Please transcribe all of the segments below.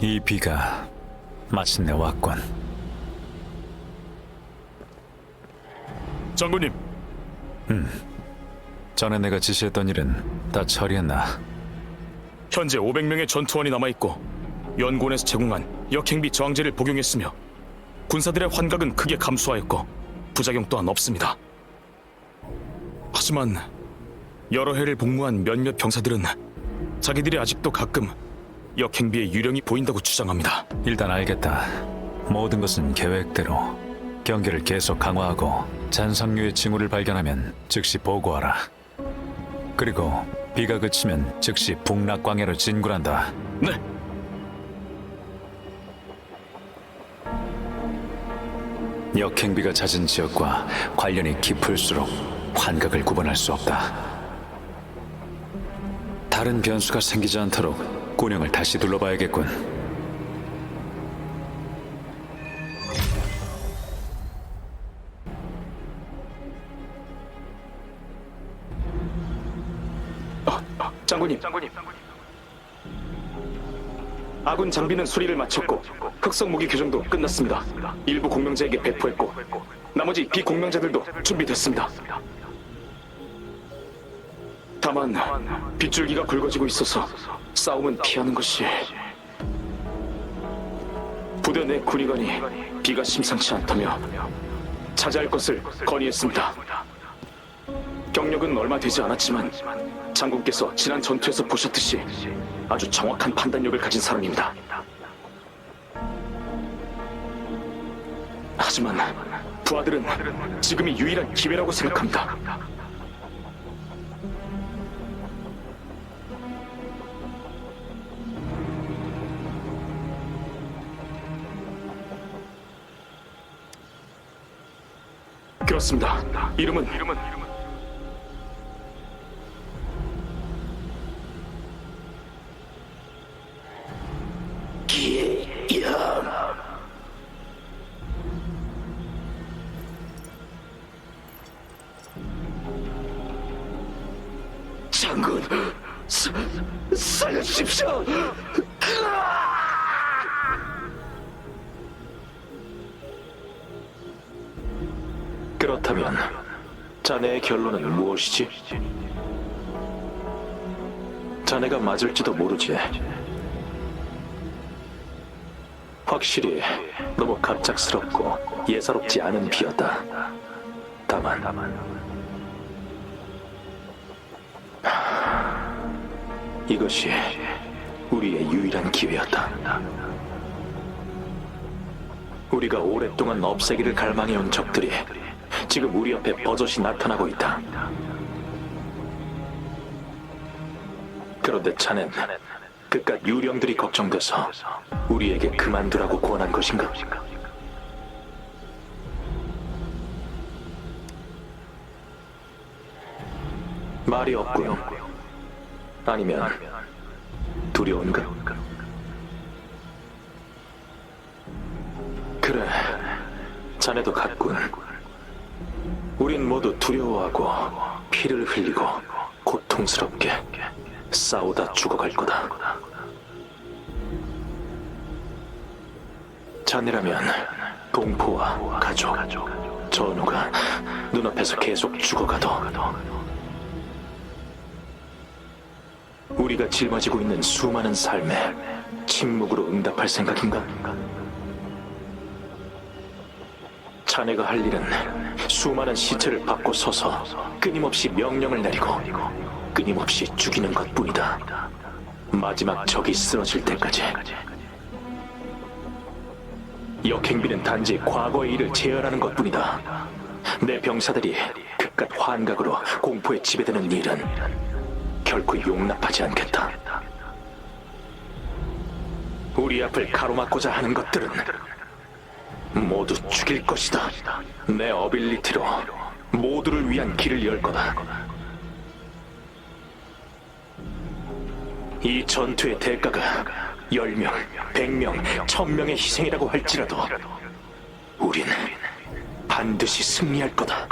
이 비가 마침내 왔군. 장군님, 전에 내가 지시했던 일은 다 처리했나? 현재 500명의 전투원이 남아있고 연구원에서 제공한 역행비 저항제를 복용했으며 군사들의 환각은 크게 감소하였고 부작용 또한 없습니다. 하지만 여러 해를 복무한 몇몇 병사들은 자기들이 아직도 가끔 역행비의 유령이 보인다고 주장합니다. 일단 알겠다. 모든 것은 계획대로. 경계를 계속 강화하고 잔상류의 징후를 발견하면 즉시 보고하라. 그리고 비가 그치면 즉시 북락광해로 진군한다. 네, 역행비가 잦은 지역과 관련이 깊을수록 환각을 구분할 수 없다. 다른 변수가 생기지 않도록 군영을 다시 둘러봐야겠군. 장군님. 아군 장비는 수리를 마쳤고 흑성 무기 교정도 끝났습니다. 일부 공명자에게 배포했고 나머지 비공명자들도 준비됐습니다. 다만 빗줄기가 굵어지고 있어서 싸움은 피하는 것이... 부대 내 군의관이 비가 심상치 않다며 차지할 것을 건의했습니다. 경력은 얼마 되지 않았지만 장군께서 지난 전투에서 보셨듯이 아주 정확한 판단력을 가진 사람입니다. 하지만 부하들은 지금이 유일한 기회라고 생각합니다. 그렇습니다. 이름은 장군, 살려주십시오. 그렇다면 자네의 결론은 무엇이지? 자네가 맞을지도 모르지. 확실히 너무 갑작스럽고 예사롭지 않은 비였다. 다만 이것이 우리의 유일한 기회였다. 우리가 오랫동안 없애기를 갈망해온 적들이 지금 우리 앞에 버젓이 나타나고 있다. 그런데 자넨 그깟 유령들이 걱정돼서 우리에게 그만두라고 권한 것인가? 말이 없군. 아니면 두려운가? 그래, 자네도 같군. 우린 모두 두려워하고 피를 흘리고 고통스럽게 싸우다 죽어갈 거다. 자네라면 동포와 가족, 전우가 눈앞에서 계속 죽어가도 우리가 짊어지고 있는 수많은 삶에 침묵으로 응답할 생각인가? 자네가 할 일은 수많은 시체를 받고 서서 끊임없이 명령을 내리고 끊임없이 죽이는 것뿐이다. 마지막 적이 쓰러질 때까지. 역행비는 단지 과거의 일을 재현하는 것뿐이다. 내 병사들이 그깟 환각으로 공포에 지배되는 일은 결코 용납하지 않겠다. 우리 앞을 가로막고자 하는 것들은 모두 죽일 것이다. 내 어빌리티로 모두를 위한 길을 열 거다. 이 전투의 대가가 10명, 100명, 1000명의 희생이라고 할지라도 우린 반드시 승리할 거다.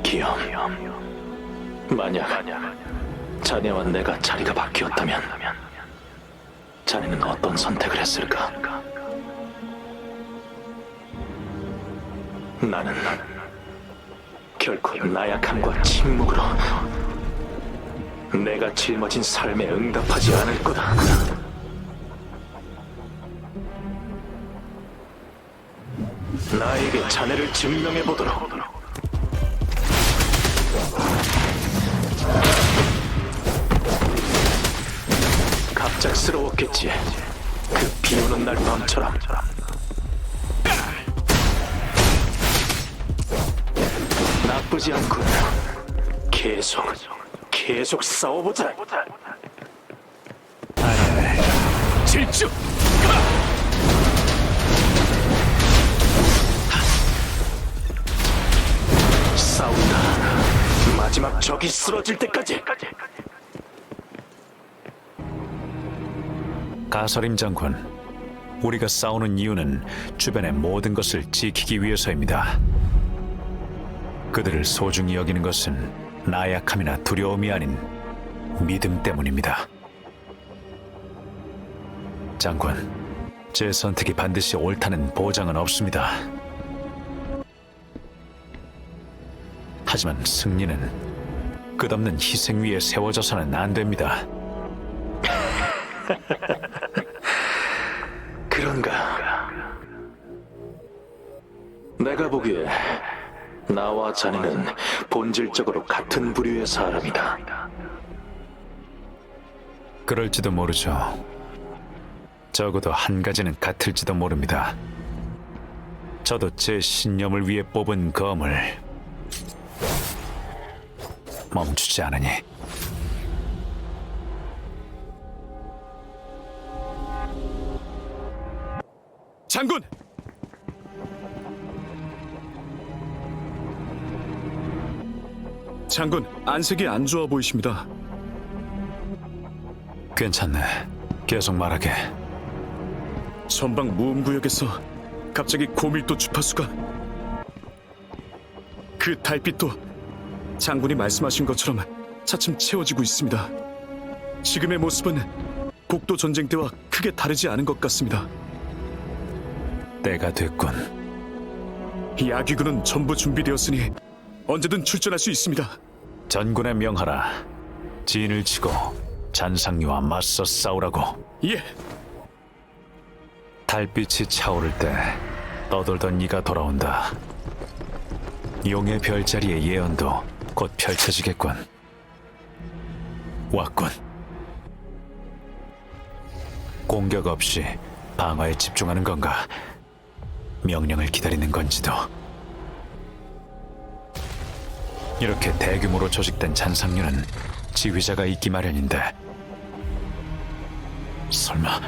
기염, 만약 자네와 내가 자리가 바뀌었다면 자네는 어떤 선택을 했을까? 나는 결코 나약함과 침묵으로 내가 짊어진 삶에 응답하지 않을 거다. 나에게 자네를 증명해보도록. 갑작스러웠겠지. 그 비오는 날 밤처럼. 나쁘지 않군. 계속 싸워보자. 질주! 싸운다. 마지막 적이 쓰러질 때까지. 가서림 장군, 우리가 싸우는 이유는 주변의 모든 것을 지키기 위해서입니다. 그들을 소중히 여기는 것은 나약함이나 두려움이 아닌 믿음 때문입니다. 장군, 제 선택이 반드시 옳다는 보장은 없습니다. 하지만 승리는 끝없는 희생 위에 세워져서는 안 됩니다. 그런가? 내가 보기에 나와 자네는 본질적으로 같은 부류의 사람이다. 그럴지도 모르죠. 적어도 한 가지는 같을지도 모릅니다. 저도 제 신념을 위해 뽑은 검을 멈추지 않으니. 장군! 장군, 안색이 안 좋아 보이십니다. 괜찮네. 계속 말하게. 전방 무음구역에서 갑자기 고밀도 주파수가, 그 달빛도 장군이 말씀하신 것처럼 차츰 채워지고 있습니다. 지금의 모습은 곡도 전쟁 때와 크게 다르지 않은 것 같습니다. 때가 됐군. 야귀군은 전부 준비되었으니 언제든 출전할 수 있습니다. 전군에 명하라. 진을 치고 잔상류와 맞서 싸우라고. 예, 달빛이 차오를 때 떠돌던 이가 돌아온다. 용의 별자리의 예언도 곧 펼쳐지겠군. 왔군. 공격 없이 방어에 집중하는 건가? 명령을 기다리는 건지도. 이렇게 대규모로 조직된 잔상류는 지휘자가 있기 마련인데, 설마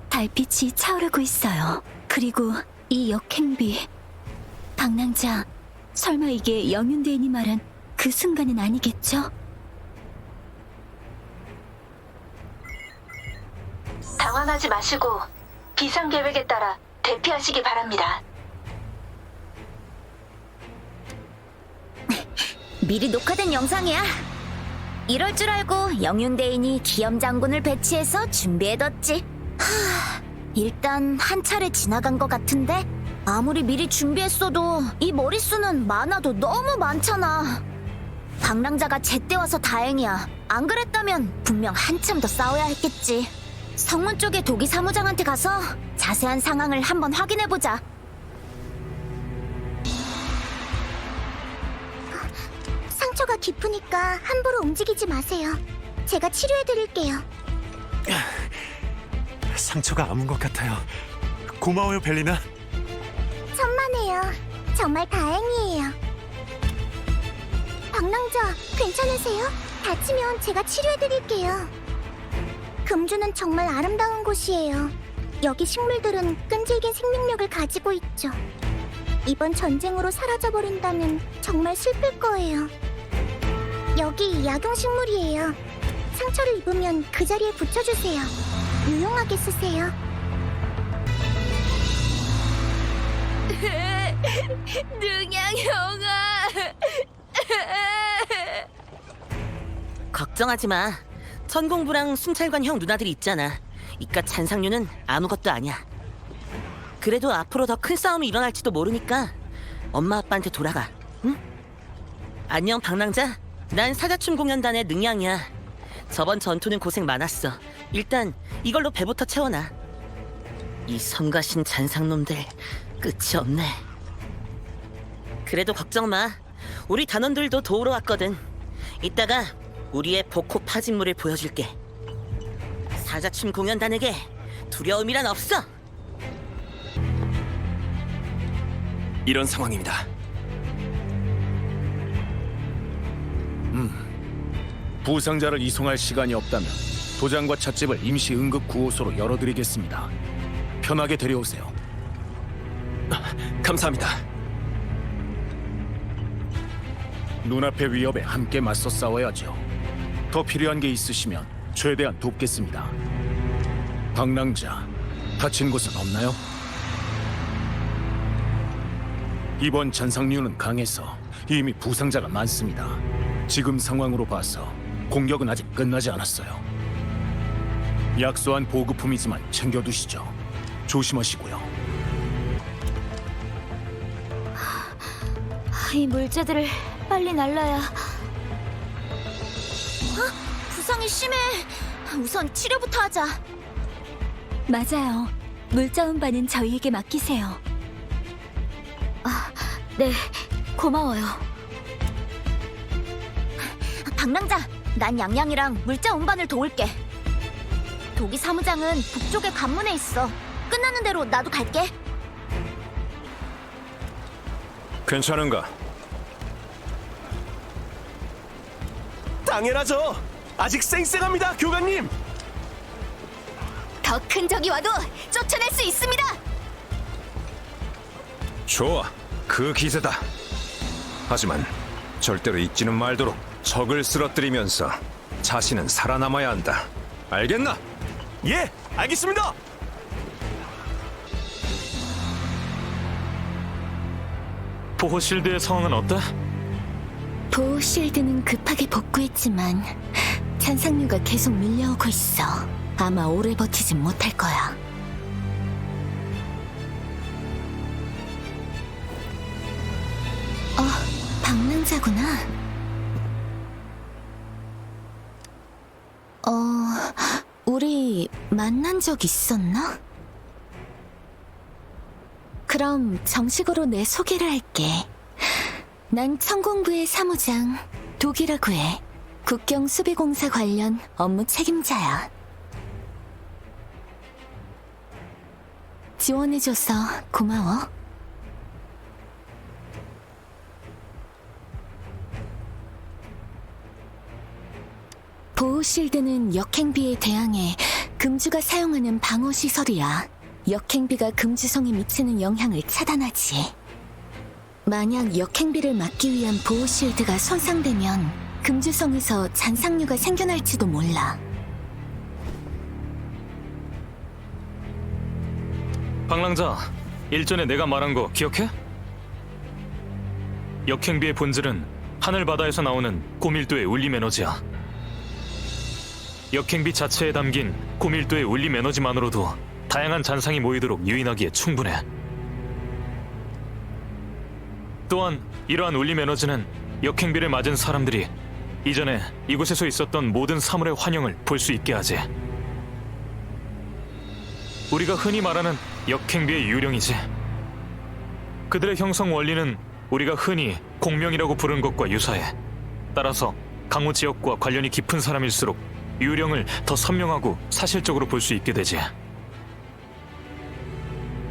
달빛이 차오르고 있어요. 그리고 이 역행비. 방랑자, 설마 이게 영윤대인이 말한 그 순간은 아니겠죠? 당황하지 마시고 비상계획에 따라 대피하시기 바랍니다. 미리 녹화된 영상이야. 이럴 줄 알고 영윤대인이 기염 장군을 배치해서 준비해뒀지. 일단 한 차례 지나간 것 같은데 아무리 미리 준비했어도 이 머릿수는 많아도 너무 많잖아. 방랑자가 제때 와서 다행이야. 안 그랬다면 분명 한참 더 싸워야 했겠지. 성문 쪽의 도기 사무장한테 가서 자세한 상황을 한번 확인해보자. 상처가 깊으니까 함부로 움직이지 마세요. 제가 치료해드릴게요. 상처가 아문 것 같아요. 고마워요, 벨리나. 천만에요. 정말 다행이에요. 방랑자, 괜찮으세요? 다치면 제가 치료해드릴게요. 금주는 정말 아름다운 곳이에요. 여기 식물들은 끈질긴 생명력을 가지고 있죠. 이번 전쟁으로 사라져버린다면 정말 슬플 거예요. 여기 약용식물이에요. 상처를 입으면 그 자리에 붙여주세요. 유용하게 쓰세요. 능양 형아. 걱정하지 마. 천공부랑 순찰관 형 누나들이 있잖아. 이깟 잔상류는 아무것도 아니야. 그래도 앞으로 더 큰 싸움이 일어날지도 모르니까 엄마 아빠한테 돌아가. 응? 안녕 방랑자. 난 사자춤 공연단의 능양이야. 저번 전투는 고생 많았어. 일단 이걸로 배부터 채워놔. 이 성가신 잔상놈들 끝이 없네. 그래도 걱정 마. 우리 단원들도 도우러 왔거든. 이따가 우리의 복호 파진물을 보여줄게. 사자춤 공연단에게 두려움이란 없어. 이런 상황입니다. 부상자를 이송할 시간이 없다면 도장과 찻집을 임시 응급 구호소로 열어드리겠습니다. 편하게 데려오세요. 감사합니다. 눈앞의 위협에 함께 맞서 싸워야죠. 더 필요한 게 있으시면 최대한 돕겠습니다. 방랑자, 다친 곳은 없나요? 이번 잔상류는 강해서 이미 부상자가 많습니다. 지금 상황으로 봐서 공격은 아직 끝나지 않았어요. 약소한 보급품이지만 챙겨두시죠. 조심하시고요. 이 물체들을 빨리 날라야. 부상이 심해. 우선 치료부터 하자. 맞아요. 물자 운반은 저희에게 맡기세요. 네, 고마워요. 방랑자, 난 양양이랑 물자 운반을 도울게. 도기 사무장은 북쪽의 관문에 있어. 끝나는 대로 나도 갈게. 괜찮은가? 당연하죠. 아직 쌩쌩합니다, 교관님. 더 큰 적이 와도 쫓아낼 수 있습니다. 좋아, 그 기세다. 하지만 절대로 잊지는 말도록 적을 쓰러뜨리면서 자신은 살아남아야 한다. 알겠나? 예, 알겠습니다. 보호 실드의 상황은 어때? 보호 실드는 급하게 복구했지만 잔상류가 계속 밀려오고 있어. 아마 오래 버티진 못할 거야. 방랑자구나. 우리 만난 적 있었나? 그럼 정식으로 내 소개를 할게. 난 천공부의 사무장 독이라고 해. 국경 수비공사 관련 업무 책임자야. 지원해줘서 고마워. 보호실드는 역행비에 대항해 금주가 사용하는 방어시설이야. 역행비가 금주성에 미치는 영향을 차단하지. 만약 역행비를 막기 위한 보호실드가 손상되면 금주성에서 잔상류가 생겨날지도 몰라. 방랑자, 일전에 내가 말한 거 기억해? 역행비의 본질은 하늘바다에서 나오는 고밀도의 울림 에너지야. 역행비 자체에 담긴 고밀도의 울림 에너지만으로도 다양한 잔상이 모이도록 유인하기에 충분해. 또한 이러한 울림 에너지는 역행비를 맞은 사람들이 이전에 이곳에서 있었던 모든 사물의 환영을 볼 수 있게 하지. 우리가 흔히 말하는 역행비의 유령이지. 그들의 형성 원리는 우리가 흔히 공명이라고 부르는 것과 유사해. 따라서 강호 지역과 관련이 깊은 사람일수록 유령을 더 선명하고 사실적으로 볼 수 있게 되지.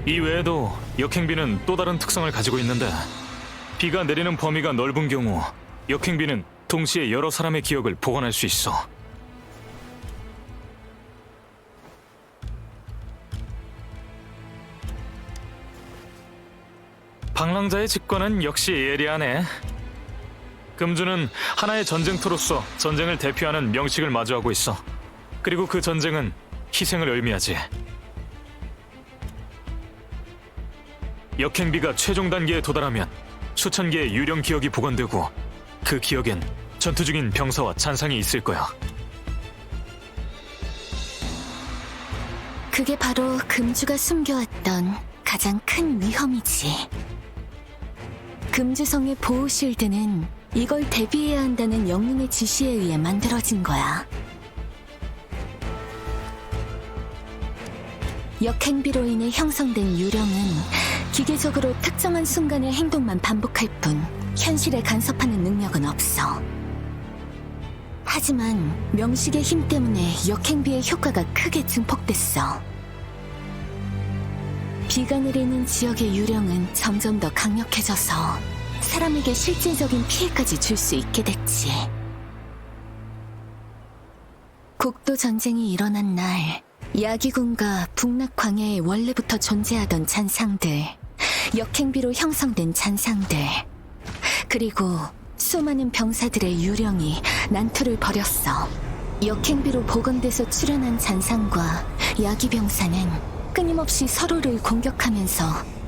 이 외에도 역행비는 또 다른 특성을 가지고 있는데, 비가 내리는 범위가 넓은 경우 역행비는 동시에 여러 사람의 기억을 복원할 수 있어. 방랑자의 직권은 역시 예리하네. 금주는 하나의 전쟁터로서 전쟁을 대표하는 명식을 마주하고 있어. 그리고 그 전쟁은 희생을 의미하지. 역행비가 최종 단계에 도달하면 수천 개의 유령 기억이 복원되고 그 기억엔 전투 중인 병사와 잔상이 있을 거야. 그게 바로 금주가 숨겨왔던 가장 큰 위험이지. 금주성의 보호 실드는 이걸 대비해야 한다는 영웅의 지시에 의해 만들어진 거야. 역행비로 인해 형성된 유령은 기계적으로 특정한 순간의 행동만 반복할 뿐 현실에 간섭하는 능력은 없어. 하지만 명식의 힘 때문에 역행비의 효과가 크게 증폭됐어. 비가 내리는 지역의 유령은 점점 더 강력해져서 사람에게 실질적인 피해까지 줄 수 있게 됐지. 곡도 전쟁이 일어난 날, 야기군과 북락 광야에 원래부터 존재하던 잔상들, 역행비로 형성된 잔상들, 그리고 수많은 병사들의 유령이 난투를 벌였어. 역행비로 복원돼서 출현한 잔상과 야기병사는 끊임없이 서로를 공격하면서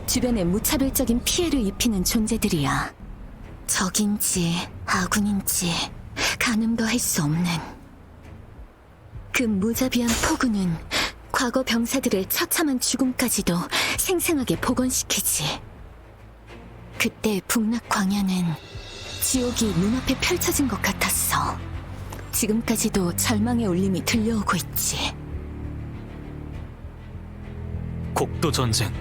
주변에 무차별적인 피해를 입히는 존재들이야. 적인지 아군인지 가늠도 할 수 없는. 그 무자비한 폭우는 과거 병사들의 처참한 죽음까지도 생생하게 복원시키지. 그때 북락 광야는 지옥이 눈앞에 펼쳐진 것 같았어. 지금까지도 절망의 울림이 들려오고 있지. 곡도 전쟁.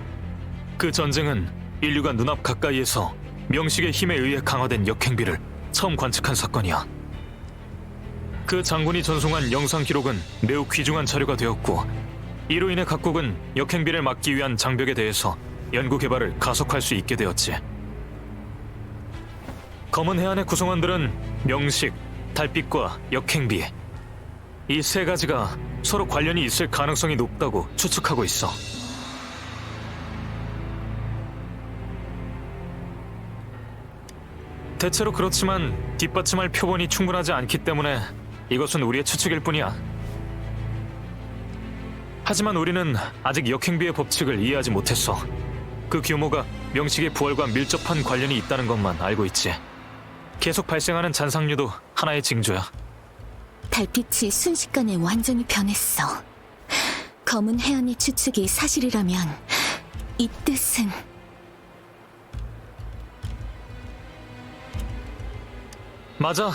그 전쟁은 인류가 눈앞 가까이에서 명식의 힘에 의해 강화된 역행비를 처음 관측한 사건이야. 그 장군이 전송한 영상 기록은 매우 귀중한 자료가 되었고, 이로 인해 각국은 역행비를 막기 위한 장벽에 대해서 연구 개발을 가속할 수 있게 되었지. 검은 해안의 구성원들은 명식, 달빛과 역행비, 이 세 가지가 서로 관련이 있을 가능성이 높다고 추측하고 있어. 대체로 그렇지만 뒷받침할 표본이 충분하지 않기 때문에 이것은 우리의 추측일 뿐이야. 하지만 우리는 아직 역행비의 법칙을 이해하지 못했어. 그 규모가 명식의 부활과 밀접한 관련이 있다는 것만 알고 있지. 계속 발생하는 잔상류도 하나의 징조야. 달빛이 순식간에 완전히 변했어. 검은 해안의 추측이 사실이라면 이 뜻은 맞아.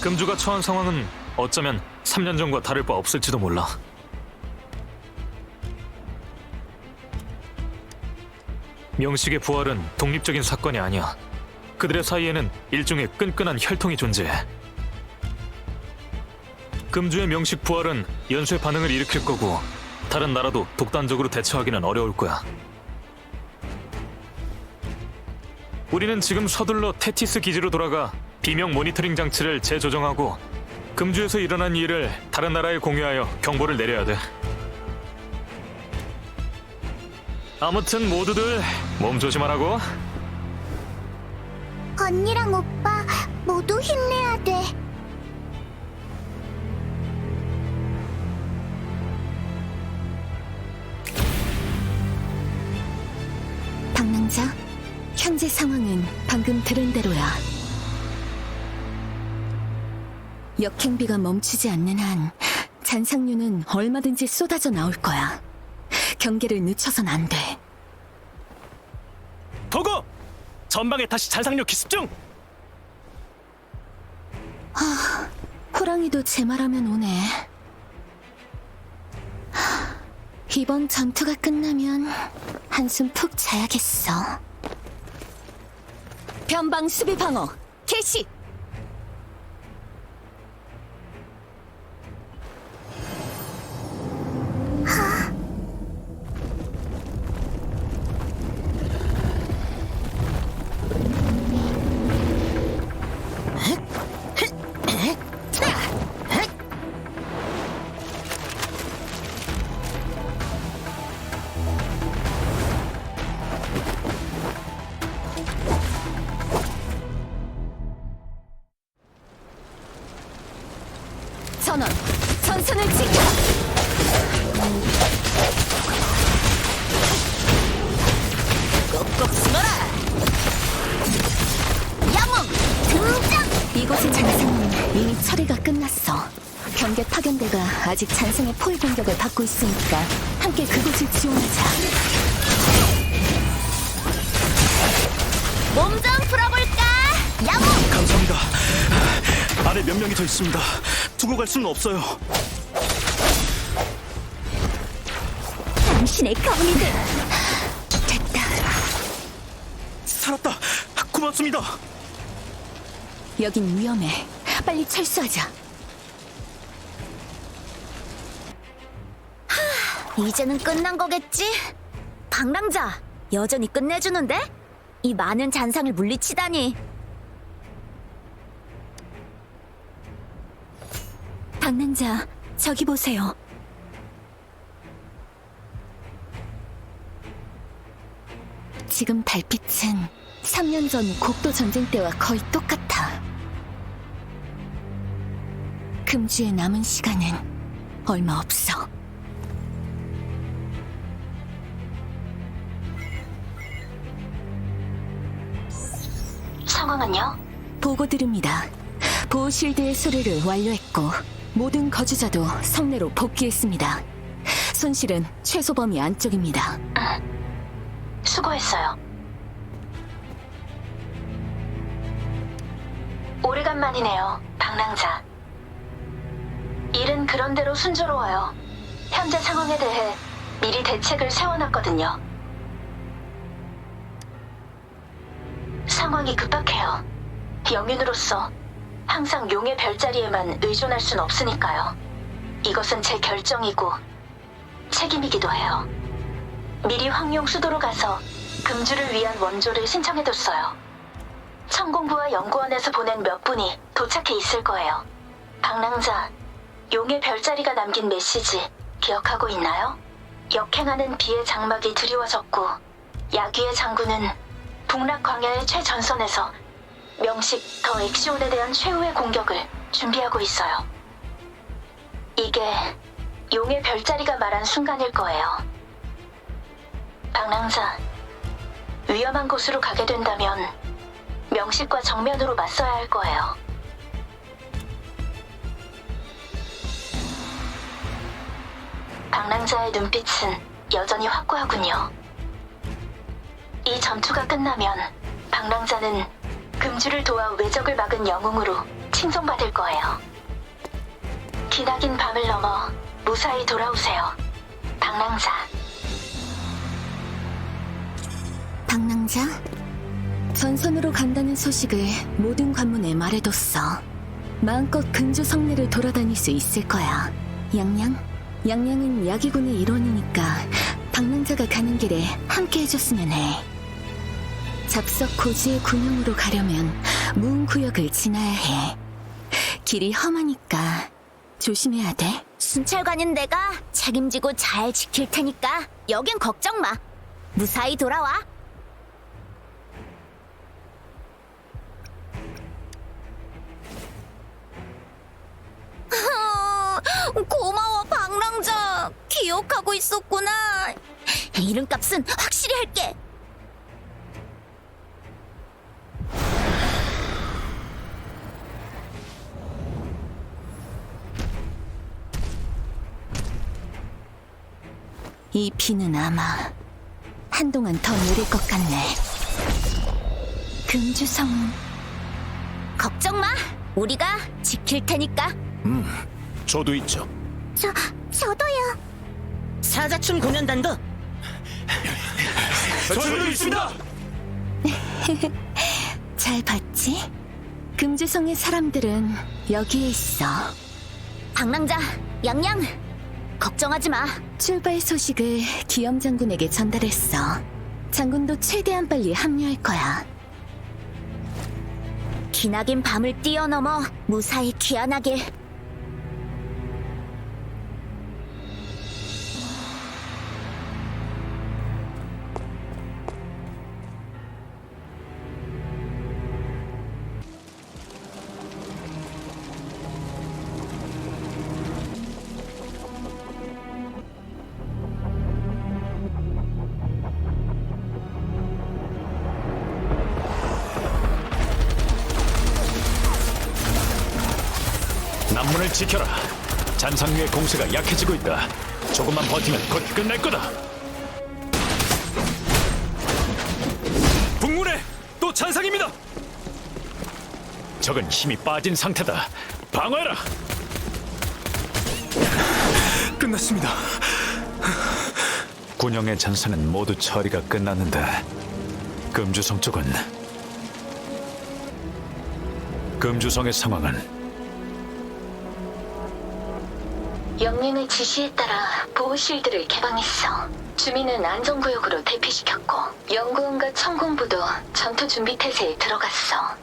금주가 처한 상황은 어쩌면 3년 전과 다를 바 없을지도 몰라. 명식의 부활은 독립적인 사건이 아니야. 그들의 사이에는 일종의 끈끈한 혈통이 존재해. 금주의 명식 부활은 연쇄 반응을 일으킬 거고, 다른 나라도 독단적으로 대처하기는 어려울 거야. 우리는 지금 서둘러 테티스 기지로 돌아가 비명 모니터링 장치를 재조정하고 금주에서 일어난 일을 다른 나라에 공유하여 경보를 내려야 돼. 아무튼 모두들 몸 조심하라고. 언니랑 오빠 모두 힘내야 돼. 방랑자, 현재 상황은 방금 들은 대로야. 역행비가 멈추지 않는 한 잔상류는 얼마든지 쏟아져 나올 거야. 경계를 늦춰선 안 돼. 보고! 전방에 다시 잔상류 기습 중! 호랑이도 제 말하면 오네. 이번 전투가 끝나면 한숨 푹 자야겠어. 변방 수비 방어 개시! 전원, 전선을 지켜! 꼭꼭 숨어라! 야몽! 등장! 이곳의 잔상은 이미 처리가 끝났어. 경계 파견대가 아직 잔상의 포위 공격을 받고 있으니까 함께 그곳을 지원하자. 몸 좀 풀어볼까? 야몽! 감사합니다. 안에 몇 명이 더 있습니다. 두고 갈 수는 없어요. 당신의 검이들! 됐다. 살았다. 고맙습니다. 여긴 위험해. 빨리 철수하자. 이제는 끝난 거겠지? 방랑자, 여전히 끝내주는데? 이 많은 잔상을 물리치다니. 방랑자, 저기 보세요. 지금 달빛은 3년 전 곡도 전쟁 때와 거의 똑같아. 금주에 남은 시간은 얼마 없어. 상황은요? 보고 드립니다. 보호실드의 수리를 완료했고 모든 거주자도 성내로 복귀했습니다. 손실은 최소 범위 안쪽입니다. 수고했어요. 오래간만이네요, 방랑자. 일은 그런대로 순조로워요. 현재 상황에 대해 미리 대책을 세워놨거든요. 상황이 급박해요. 영윤으로서 항상 용의 별자리에만 의존할 순 없으니까요. 이것은 제 결정이고 책임이기도 해요. 미리 황룡 수도로 가서 금주를 위한 원조를 신청해뒀어요. 천공부와 연구원에서 보낸 몇 분이 도착해 있을 거예요. 방랑자, 용의 별자리가 남긴 메시지 기억하고 있나요? 역행하는 비의 장막이 드리워졌고 야귀의 장군은 북락 광야의 최전선에서 명식 더 엑시온에 대한 최후의 공격을 준비하고 있어요. 이게 용의 별자리가 말한 순간일 거예요. 방랑자, 위험한 곳으로 가게 된다면 명식과 정면으로 맞서야 할 거예요. 방랑자의 눈빛은 여전히 확고하군요. 이 전투가 끝나면 방랑자는 금주를 도와 외적을 막은 영웅으로 칭송받을 거예요. 기나긴 밤을 넘어 무사히 돌아오세요, 방랑자. 방랑자? 전선으로 간다는 소식을 모든 관문에 말해뒀어. 마음껏 금주 성내를 돌아다닐 수 있을 거야. 양양? 양양은 야기군의 일원이니까 방랑자가 가는 길에 함께 해줬으면 해. 잡석 고지의 군용으로 가려면 무은구역을 지나야 해. 길이 험하니까 조심해야 돼. 순찰관인 내가 책임지고 잘 지킬 테니까 여긴 걱정 마. 무사히 돌아와. 고마워, 방랑자. 기억하고 있었구나. 이름값은 확실히 할게. 이 비는 아마 한동안 더 내릴 것 같네. 금주성 걱정 마. 우리가 지킬 테니까. 저도 있죠. 저도요. 사자춤 공연단도 저희도 있습니다. 잘 봤지? 금주성의 사람들은 여기에 있어. 방랑자, 양양. 걱정하지 마. 출발 소식을 기염 장군에게 전달했어. 장군도 최대한 빨리 합류할 거야. 기나긴 밤을 뛰어넘어 무사히 귀환하길. 남문을 지켜라. 잔상류의 공세가 약해지고 있다. 조금만 버티면 곧 끝날 거다. 북문에 또 잔상입니다. 적은 힘이 빠진 상태다. 방어해라. 끝났습니다. 군영의 잔상은 모두 처리가 끝났는데 금주성 쪽은 금주성의 상황은 영림의 지시에 따라 보호실들을 개방했어. 주민은 안전구역으로 대피시켰고 연구원과 천공부도 전투 준비 태세에 들어갔어.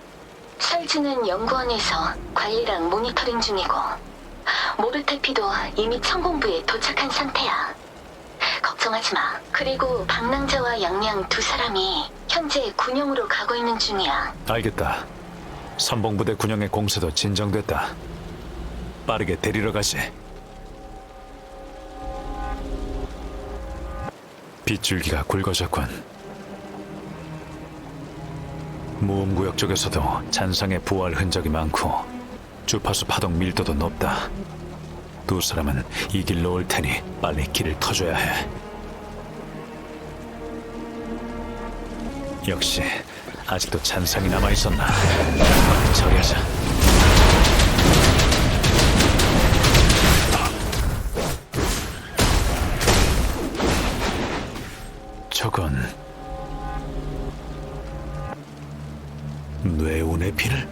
살즈는 연구원에서 관리랑 모니터링 중이고 모르테피도 이미 천공부에 도착한 상태야. 걱정하지 마. 그리고 방랑자와 양양 두 사람이 현재 군영으로 가고 있는 중이야. 알겠다. 선봉부대 군영의 공세도 진정됐다. 빠르게 데리러 가지. 빗줄기가 굵어졌군. 모험구역 쪽에서도 잔상의 부활 흔적이 많고 주파수 파동 밀도도 높다. 두 사람은 이 길로 올 테니 빨리 길을 터줘야 해. 역시 아직도 잔상이 남아있었나. 빨리 처리하자. 저건 뇌운의 피를?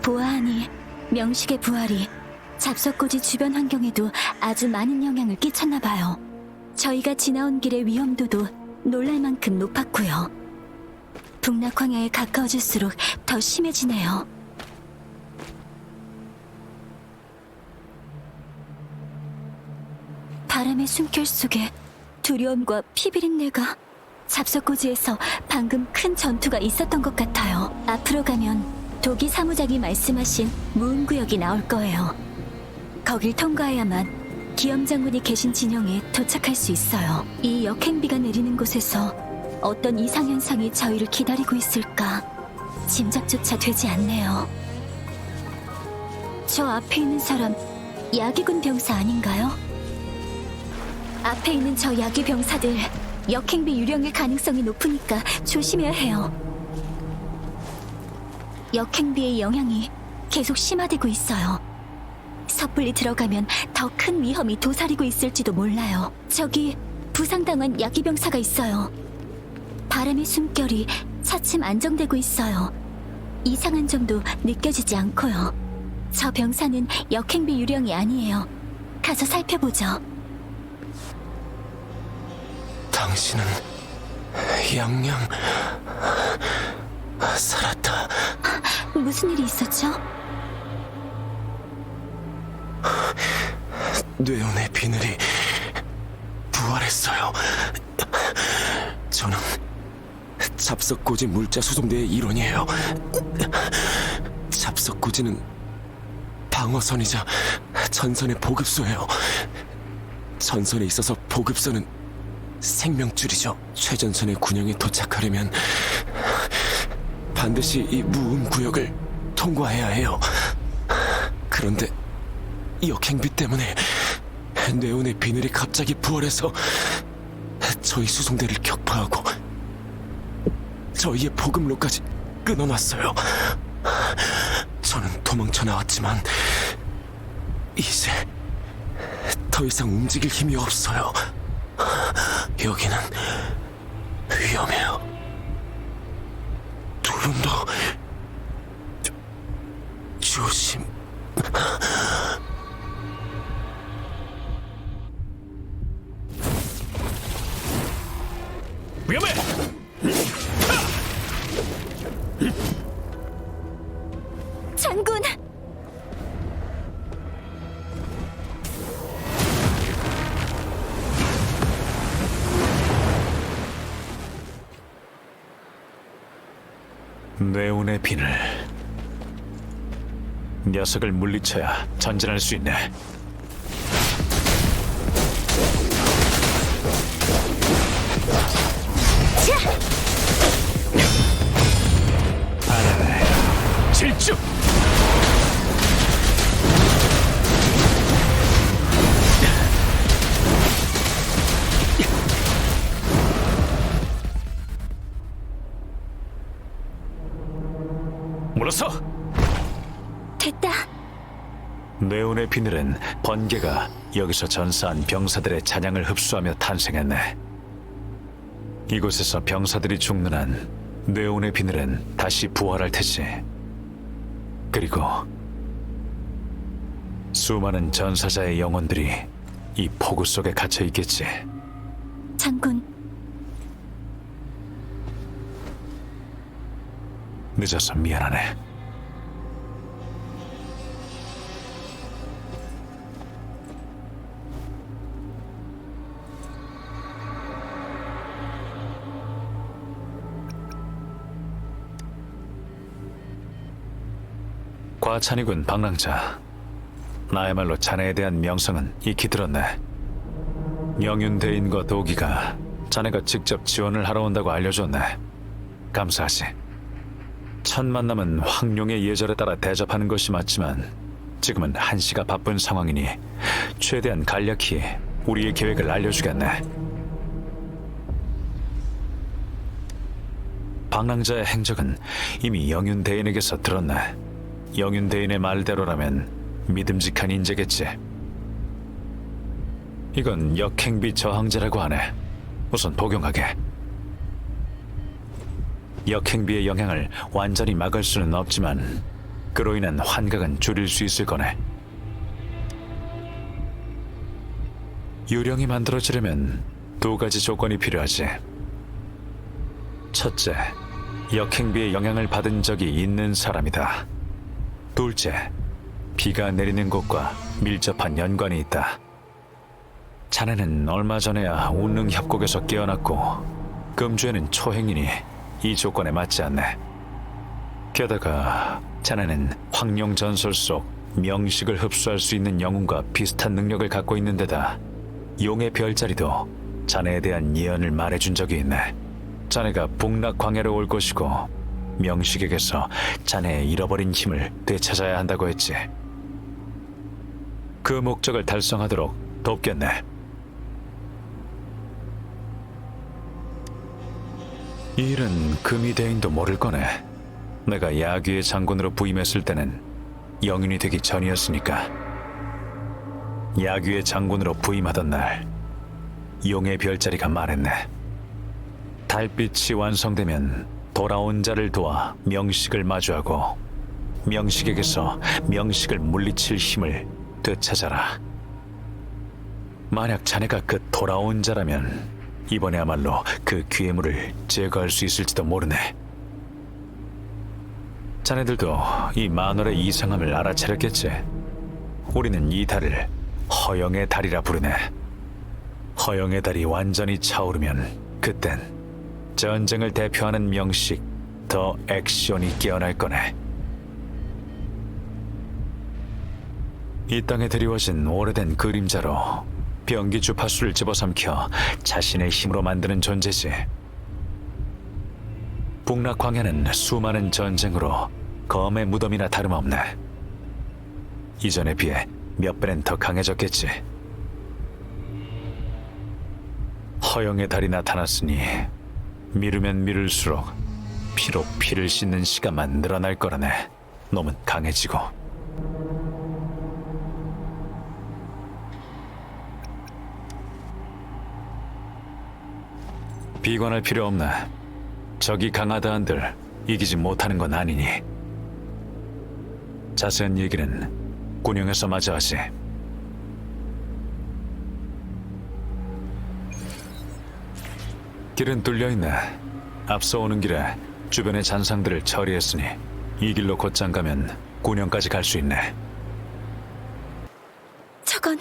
보아하니 명식의 부활이 잡석고지 주변 환경에도 아주 많은 영향을 끼쳤나 봐요. 저희가 지나온 길의 위험도도 놀랄 만큼 높았고요. 북락황야에 가까워질수록 더 심해지네요. 바람의 숨결 속에 두려움과 피비린내가. 잡석고지에서 방금 큰 전투가 있었던 것 같아요. 앞으로 가면 도기 사무장이 말씀하신 무음구역이 나올 거예요. 거길 통과해야만 기염 장군이 계신 진영에 도착할 수 있어요. 이 역행비가 내리는 곳에서 어떤 이상현상이 저희를 기다리고 있을까 짐작조차 되지 않네요. 저 앞에 있는 사람 야기군 병사 아닌가요? 앞에 있는 저 야기 병사들 역행비 유령일 가능성이 높으니까 조심해야 해요. 역행비의 영향이 계속 심화되고 있어요. 섣불리 들어가면 더 큰 위험이 도사리고 있을지도 몰라요. 저기 부상당한 야기병사가 있어요. 바람의 숨결이 차츰 안정되고 있어요. 이상한 점도 느껴지지 않고요. 저 병사는 역행비 유령이 아니에요. 가서 살펴보죠. 당신은 양양 살았다. 무슨 일이 있었죠? 뇌운의 비늘이 부활했어요. 저는 잡석고지 물자 수송대의 일원이에요. 잡석고지는 방어선이자 전선의 보급소예요. 전선에 있어서 보급소는 생명줄이죠. 최전선의 군영에 도착하려면 반드시 이 무음 구역을 통과해야 해요. 그런데 역행비 때문에 네온의 비늘이 갑자기 부활해서 저희 수송대를 격파하고 저희의 보급로까지 끊어놨어요. 저는 도망쳐 나왔지만 이제 더 이상 움직일 힘이 없어요. 여기는 위험해요. 두 분 더 조심. 위험해! 장군! 네온의 비늘. 녀석을 물리쳐야 전진할 수 있네. 바람에 질주! 물었어! 됐다. 네온의 비늘은 번개가 여기서 전사한 병사들의 잔향을 흡수하며 탄생했네. 이곳에서 병사들이 죽는 한 네온의 비늘은 다시 부활할 테지. 그리고 수많은 전사자의 영혼들이 이 폭우 속에 갇혀 있겠지. 장군, 늦어서 미안하네. 과찬이군, 방랑자. 나야말로 자네에 대한 명성은 익히 들었네. 영윤대인과 도기가 자네가 직접 지원을 하러 온다고 알려줬네. 감사하지. 첫 만남은 황룡의 예절에 따라 대접하는 것이 맞지만 지금은 한시가 바쁜 상황이니 최대한 간략히 우리의 계획을 알려주겠네. 방랑자의 행적은 이미 영윤대인에게서 들었네. 영윤대인의 말대로라면 믿음직한 인재겠지. 이건 역행비 저항제라고 하네. 우선 복용하게. 역행비의 영향을 완전히 막을 수는 없지만 그로 인한 환각은 줄일 수 있을 거네. 유령이 만들어지려면 두 가지 조건이 필요하지. 첫째, 역행비의 영향을 받은 적이 있는 사람이다. 둘째, 비가 내리는 곳과 밀접한 연관이 있다. 자네는 얼마 전에야 운릉 협곡에서 깨어났고 금주에는 초행이니 이 조건에 맞지 않네. 게다가 자네는 황룡 전설 속 명식을 흡수할 수 있는 영웅과 비슷한 능력을 갖고 있는 데다 용의 별자리도 자네에 대한 예언을 말해준 적이 있네. 자네가 북락 광야로 올 것이고 명식에게서 자네의 잃어버린 힘을 되찾아야 한다고 했지. 그 목적을 달성하도록 돕겠네. 이 일은 금이대인도 모를 거네. 내가 야귀의 장군으로 부임했을 때는 영윤이 되기 전이었으니까. 야귀의 장군으로 부임하던 날 용의 별자리가 말했네. 달빛이 완성되면 돌아온 자를 도와 명식을 마주하고 명식에게서 명식을 물리칠 힘을 되찾아라. 만약 자네가 그 돌아온 자라면 이번에야말로 그 귀해물을 제거할 수 있을지도 모르네. 자네들도 이 만월의 이상함을 알아차렸겠지. 우리는 이 달을 허영의 달이라 부르네. 허영의 달이 완전히 차오르면 그땐 전쟁을 대표하는 명식 더 액션이 깨어날 거네. 이 땅에 드리워진 오래된 그림자로 병기 주파수를 집어삼켜 자신의 힘으로 만드는 존재지. 북락 광야는 수많은 전쟁으로 검의 무덤이나 다름없네. 이전에 비해 몇 배는 더 강해졌겠지. 허영의 달이 나타났으니 미루면 미룰수록 피로 피를 씻는 시간만 늘어날 거라네. 놈은 강해지고. 비관할 필요 없네. 적이 강하다 한들 이기지 못하는 건 아니니. 자세한 얘기는 군용에서 마저 하지. 길은 뚫려있네. 앞서 오는 길에 주변의 잔상들을 처리했으니 이 길로 곧장 가면 군용까지 갈 수 있네. 저건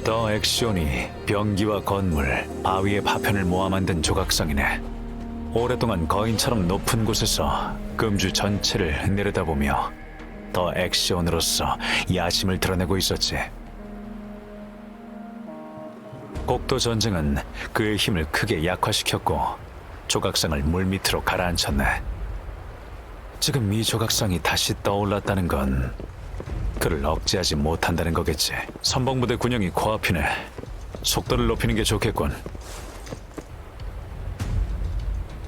더 액시온이 병기와 건물, 바위의 파편을 모아 만든 조각상이네. 오랫동안 거인처럼 높은 곳에서 금주 전체를 내려다보며 더 액시온으로서 야심을 드러내고 있었지. 곡도 전쟁은 그의 힘을 크게 약화시켰고 조각상을 물밑으로 가라앉혔네. 지금 이 조각상이 다시 떠올랐다는 건 그를 억제하지 못한다는 거겠지. 선봉부대 군용이 코앞이네. 속도를 높이는 게 좋겠군.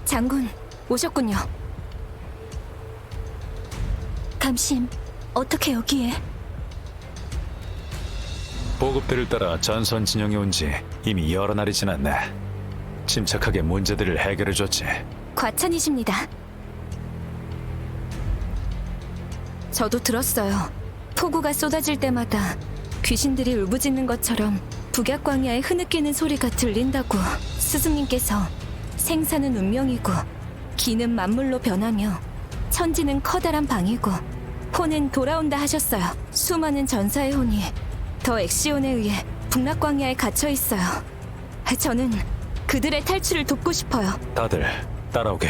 장군 오셨군요. 감심, 어떻게 여기에? 보급대를 따라 전선 진영에 온 지 이미 여러 날이 지났네. 침착하게 문제들을 해결해줬지. 과찬이십니다. 저도 들었어요. 폭우가 쏟아질 때마다 귀신들이 울부짖는 것처럼 북약광야에 흐느끼는 소리가 들린다고. 스승님께서 생사는 운명이고 기는 만물로 변하며 천지는 커다란 방이고 혼은 돌아온다 하셨어요. 수많은 전사의 혼이 더 엑시온에 의해 북락광야에 갇혀 있어요. 저는 그들의 탈출을 돕고 싶어요. 다들 따라오게.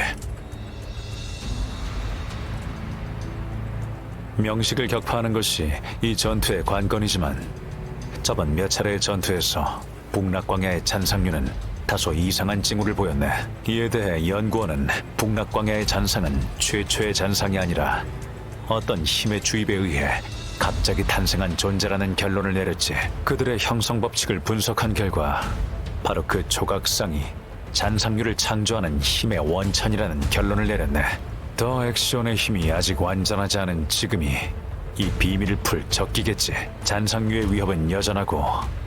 명식을 격파하는 것이 이 전투의 관건이지만 저번 몇 차례의 전투에서 북락광야의 잔상류는 다소 이상한 징후를 보였네. 이에 대해 연구원은 북락광야의 잔상은 최초의 잔상이 아니라 어떤 힘의 주입에 의해 갑자기 탄생한 존재라는 결론을 내렸지. 그들의 형성 법칙을 분석한 결과 바로 그 조각상이 잔상류를 창조하는 힘의 원천이라는 결론을 내렸네. 더 액시온의 힘이 아직 완전하지 않은 지금이 이 비밀을 풀 적기겠지. 잔상류의 위협은 여전하고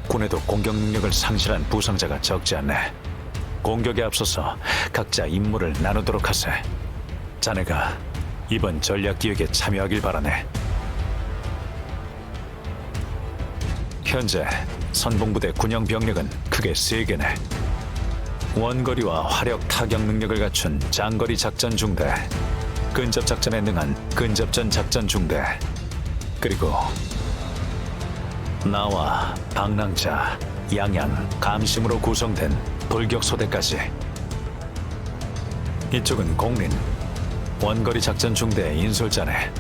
군에도 공격 능력을 상실한 부상자가 적지 않네. 공격에 앞서서 각자 임무를 나누도록 하세. 자네가 이번 전략 기획에 참여하길 바라네. 현재 선봉부대 군용 병력은 크게 3개네. 원거리와 화력 타격 능력을 갖춘 장거리 작전 중대, 근접 작전에 능한 근접전 작전 중대, 그리고 나와 방랑자, 양양, 감심으로 구성된 돌격소대까지. 이쪽은 공린, 원거리 작전 중대 인솔자네.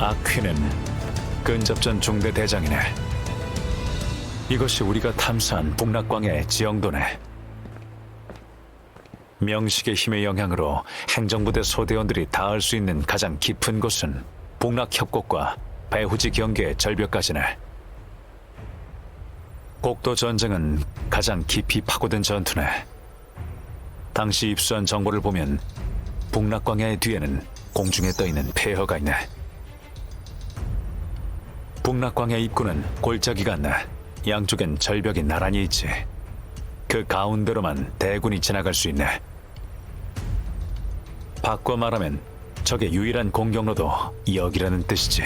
아퀴는 근접전 중대 대장이네. 이것이 우리가 탐사한 북락광야의 지형도네. 명식의 힘의 영향으로 행정부대 소대원들이 닿을 수 있는 가장 깊은 곳은 북락협곡과 배후지 경계의 절벽까지네. 곡도 전쟁은 가장 깊이 파고든 전투네. 당시 입수한 정보를 보면 북락광야의 뒤에는 공중에 떠있는 폐허가 있네. 북락광야 입구는 골짜기가 나 양쪽엔 절벽이 나란히 있지. 그 가운데로만 대군이 지나갈 수 있네. 바꿔 말하면 적의 유일한 공격로도 여기라는 뜻이지.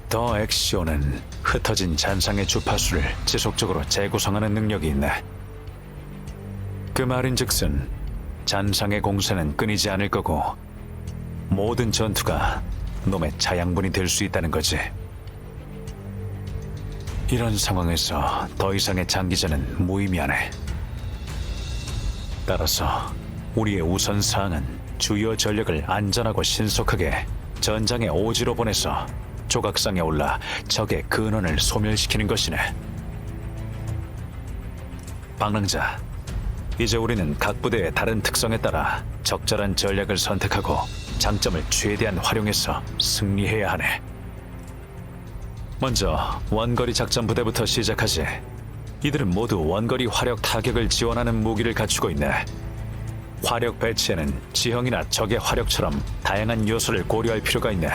더 엑시온은 흩어진 잔상의 주파수를 지속적으로 재구성하는 능력이 있네. 그 말인즉슨 잔상의 공세는 끊이지 않을 거고 모든 전투가 놈의 자양분이 될 수 있다는 거지. 이런 상황에서 더 이상의 장기전은 무의미하네. 따라서 우리의 우선 사항은 주요 전력을 안전하고 신속하게 전장의 오지로 보내서 조각상에 올라 적의 근원을 소멸시키는 것이네. 방랑자, 이제 우리는 각 부대의 다른 특성에 따라 적절한 전략을 선택하고 장점을 최대한 활용해서 승리해야 하네. 먼저 원거리 작전 부대부터 시작하지. 이들은 모두 원거리 화력 타격을 지원하는 무기를 갖추고 있네. 화력 배치에는 지형이나 적의 화력처럼 다양한 요소를 고려할 필요가 있네.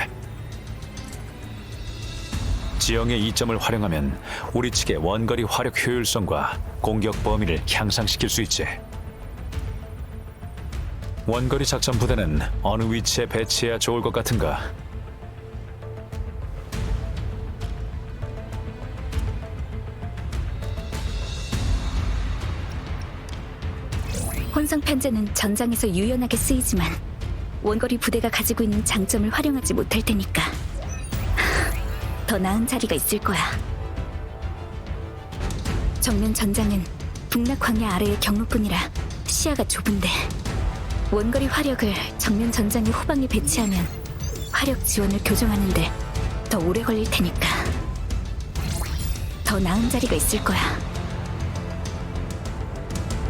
지형의 이점을 활용하면 우리 측의 원거리 화력 효율성과 공격 범위를 향상시킬 수 있지. 원거리 작전 부대는 어느 위치에 배치해야 좋을 것 같은가? 혼성 편제는 전장에서 유연하게 쓰이지만 원거리 부대가 가지고 있는 장점을 활용하지 못할 테니까 더 나은 자리가 있을 거야. 정면 전장은 북락 광야 아래의 경로뿐이라 시야가 좁은데 원거리 화력을 정면 전장의 후방에 배치하면 화력 지원을 교정하는데 더 오래 걸릴 테니까 더 나은 자리가 있을 거야.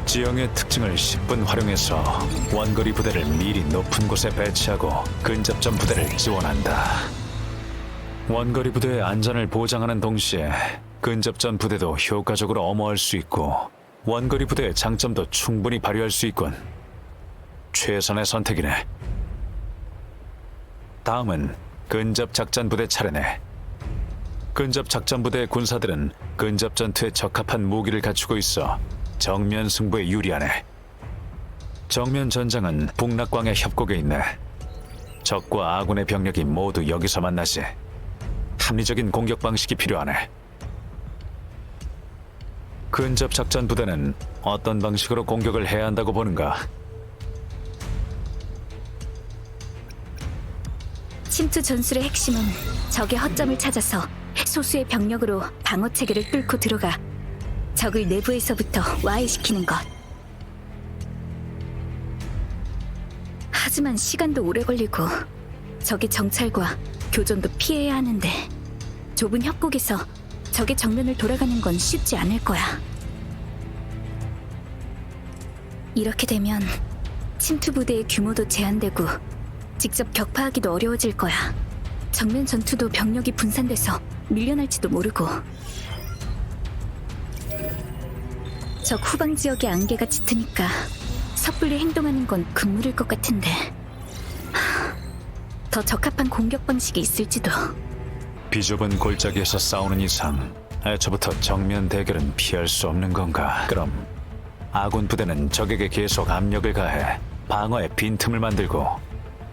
지형의 특징을 10분 활용해서 원거리 부대를 미리 높은 곳에 배치하고 근접전 부대를 지원한다. 원거리 부대의 안전을 보장하는 동시에 근접전 부대도 효과적으로 엄호할 수 있고 원거리 부대의 장점도 충분히 발휘할 수 있군. 최선의 선택이네. 다음은 근접 작전 부대 차례네. 근접 작전 부대의 군사들은 근접 전투에 적합한 무기를 갖추고 있어 정면 승부에 유리하네. 정면 전장은 북락광의 협곡에 있네. 적과 아군의 병력이 모두 여기서 만나지. 합리적인 공격 방식이 필요하네. 근접 작전 부대는 어떤 방식으로 공격을 해야 한다고 보는가? 침투 전술의 핵심은 적의 허점을 찾아서 소수의 병력으로 방어 체계를 뚫고 들어가 적을 내부에서부터 와해시키는 것. 하지만 시간도 오래 걸리고 적의 정찰과 교전도 피해야 하는데 좁은 협곡에서 적의 정면을 돌아가는 건 쉽지 않을 거야. 이렇게 되면 침투 부대의 규모도 제한되고 직접 격파하기도 어려워질 거야. 정면 전투도 병력이 분산돼서 밀려날지도 모르고 적 후방 지역의 안개가 짙으니까 섣불리 행동하는 건 금물일 것 같은데 더 적합한 공격 방식이 있을지도. 비좁은 골짜기에서 싸우는 이상 애초부터 정면 대결은 피할 수 없는 건가? 그럼 아군 부대는 적에게 계속 압력을 가해 방어에 빈틈을 만들고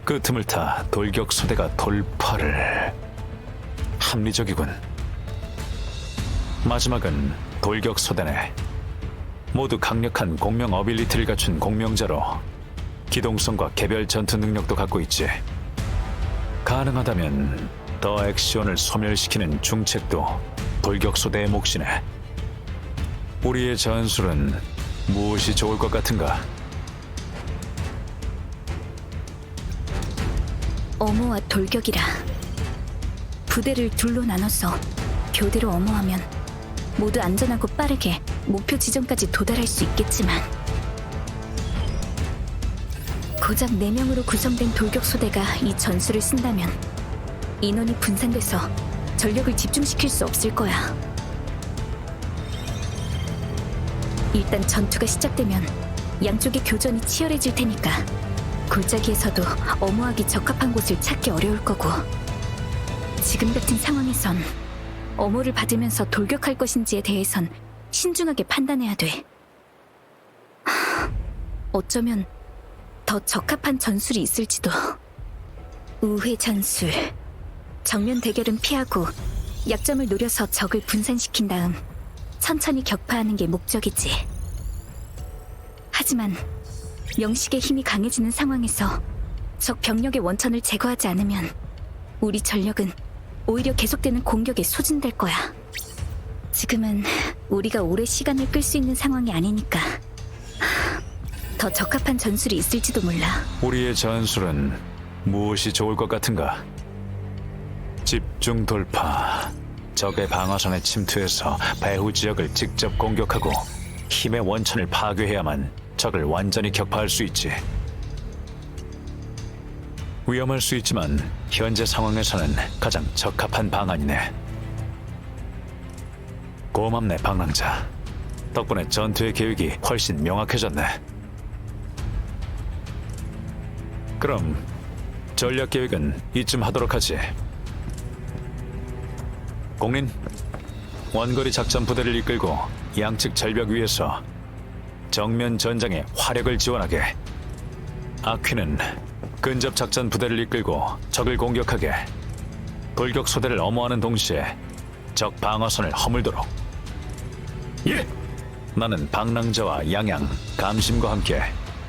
그 틈을 타 돌격 소대가 돌파를. 합리적이군. 마지막은 돌격 소대네. 모두 강력한 공명 어빌리티를 갖춘 공명자로 기동성과 개별 전투 능력도 갖고 있지. 가능하다면 더 엑시온을 소멸시키는 중책도 돌격소대의 몫이네. 우리의 전술은 무엇이 좋을 것 같은가? 엄호와 돌격이라. 부대를 둘로 나눠서 교대로 엄호하면 모두 안전하고 빠르게 목표 지점까지 도달할 수 있겠지만 고작 4명으로 구성된 돌격소대가 이 전술을 쓴다면 인원이 분산돼서 전력을 집중시킬 수 없을 거야. 일단 전투가 시작되면 양쪽의 교전이 치열해질 테니까 골짜기에서도 엄호하기 적합한 곳을 찾기 어려울 거고 지금 같은 상황에선 엄호를 받으면서 돌격할 것인지에 대해선 신중하게 판단해야 돼. 어쩌면 더 적합한 전술이 있을지도. 우회 전술. 정면 대결은 피하고 약점을 노려서 적을 분산시킨 다음 천천히 격파하는 게 목적이지. 하지만 명식의 힘이 강해지는 상황에서 적 병력의 원천을 제거하지 않으면 우리 전력은 오히려 계속되는 공격에 소진될 거야. 지금은 우리가 오래 시간을 끌 수 있는 상황이 아니니까 더 적합한 전술이 있을지도 몰라. 우리의 전술은 무엇이 좋을 것 같은가? 집중 돌파. 적의 방어선에 침투해서 배후 지역을 직접 공격하고 힘의 원천을 파괴해야만 적을 완전히 격파할 수 있지. 위험할 수 있지만 현재 상황에서는 가장 적합한 방안이네. 고맙네, 방랑자. 덕분에 전투의 계획이 훨씬 명확해졌네. 그럼 전략 계획은 이쯤 하도록 하지. 공린, 원거리 작전 부대를 이끌고 양측 절벽 위에서 정면 전장에 화력을 지원하게. 아퀴는 근접 작전 부대를 이끌고 적을 공격하게. 돌격 소대를 엄호하는 동시에 적 방어선을 허물도록. 예! 나는 방랑자와 양양, 감심과 함께